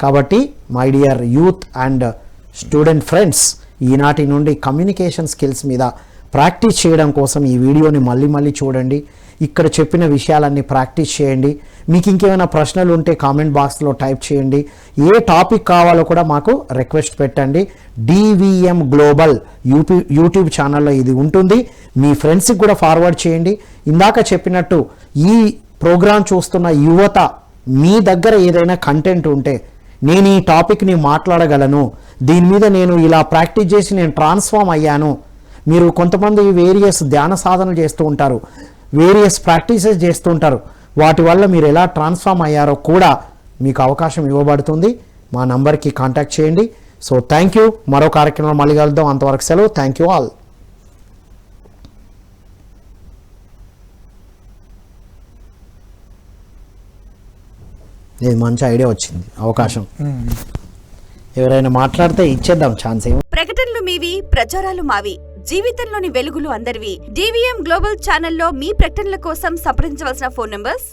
కాబట్టి my dear youth and student friends, ఈనాటి నుండి కమ్యూనికేషన్ స్కిల్స్ మీద ప్రాక్టీస్ చేయడం కోసం ఈ వీడియోని మళ్ళీ చూడండి. ఇక్కడ చెప్పిన విషయాలన్నీ ప్రాక్టీస్ చేయండి. మీకు ఇంకేమైనా ప్రశ్నలు ఉంటే కామెంట్ బాక్స్లో టైప్ చేయండి. ఏ టాపిక్ కావాలో కూడా మాకు రిక్వెస్ట్ పెట్టండి. DVM గ్లోబల్ యూట్యూబ్ ఛానల్లో ఇది ఉంటుంది. మీ ఫ్రెండ్స్కి కూడా ఫార్వర్డ్ చేయండి. ఇందాక చెప్పినట్టు ఈ ప్రోగ్రాం చూస్తున్న యువత, మీ దగ్గర ఏదైనా కంటెంట్ ఉంటే, నేను ఈ టాపిక్ని మాట్లాడగలను, దీని మీద నేను ఇలా ప్రాక్టీస్ చేసి నేను ట్రాన్స్ఫార్మ్ అయ్యాను. మీరు కొంతమంది వేరియస్ ధ్యాన సాధనలు చేస్తూ ఉంటారు, వేరియస్ ప్రాక్టీసెస్ చేస్తూ ఉంటారు. వాటి వల్ల మీరు ఎలా ట్రాన్స్ఫార్మ్ అయ్యారో కూడా మీకు అవకాశం ఇవ్వబడుతుంది. మా నంబర్కి కాంటాక్ట్ చేయండి. So thank you. మరో కార్యక్రమంలో మళ్ళీ కలుద్దాం. అంతవరకు సెలవు. Thank you all. ఇది మంచి ఐడియా వచ్చింది, అవకాశం. ఎవరైనా మాట్లాడితే ఇచ్చేద్దాం ఛాన్స్. ప్రకటనలు మీవి, ప్రచారాలు మావి. జీవితంలోని వెలుగులు అందరివి. డివిఎం గ్లోబల్ ఛానల్లో మీ ప్రకటనల కోసం సంప్రదించవలసిన ఫోన్ నంబర్స్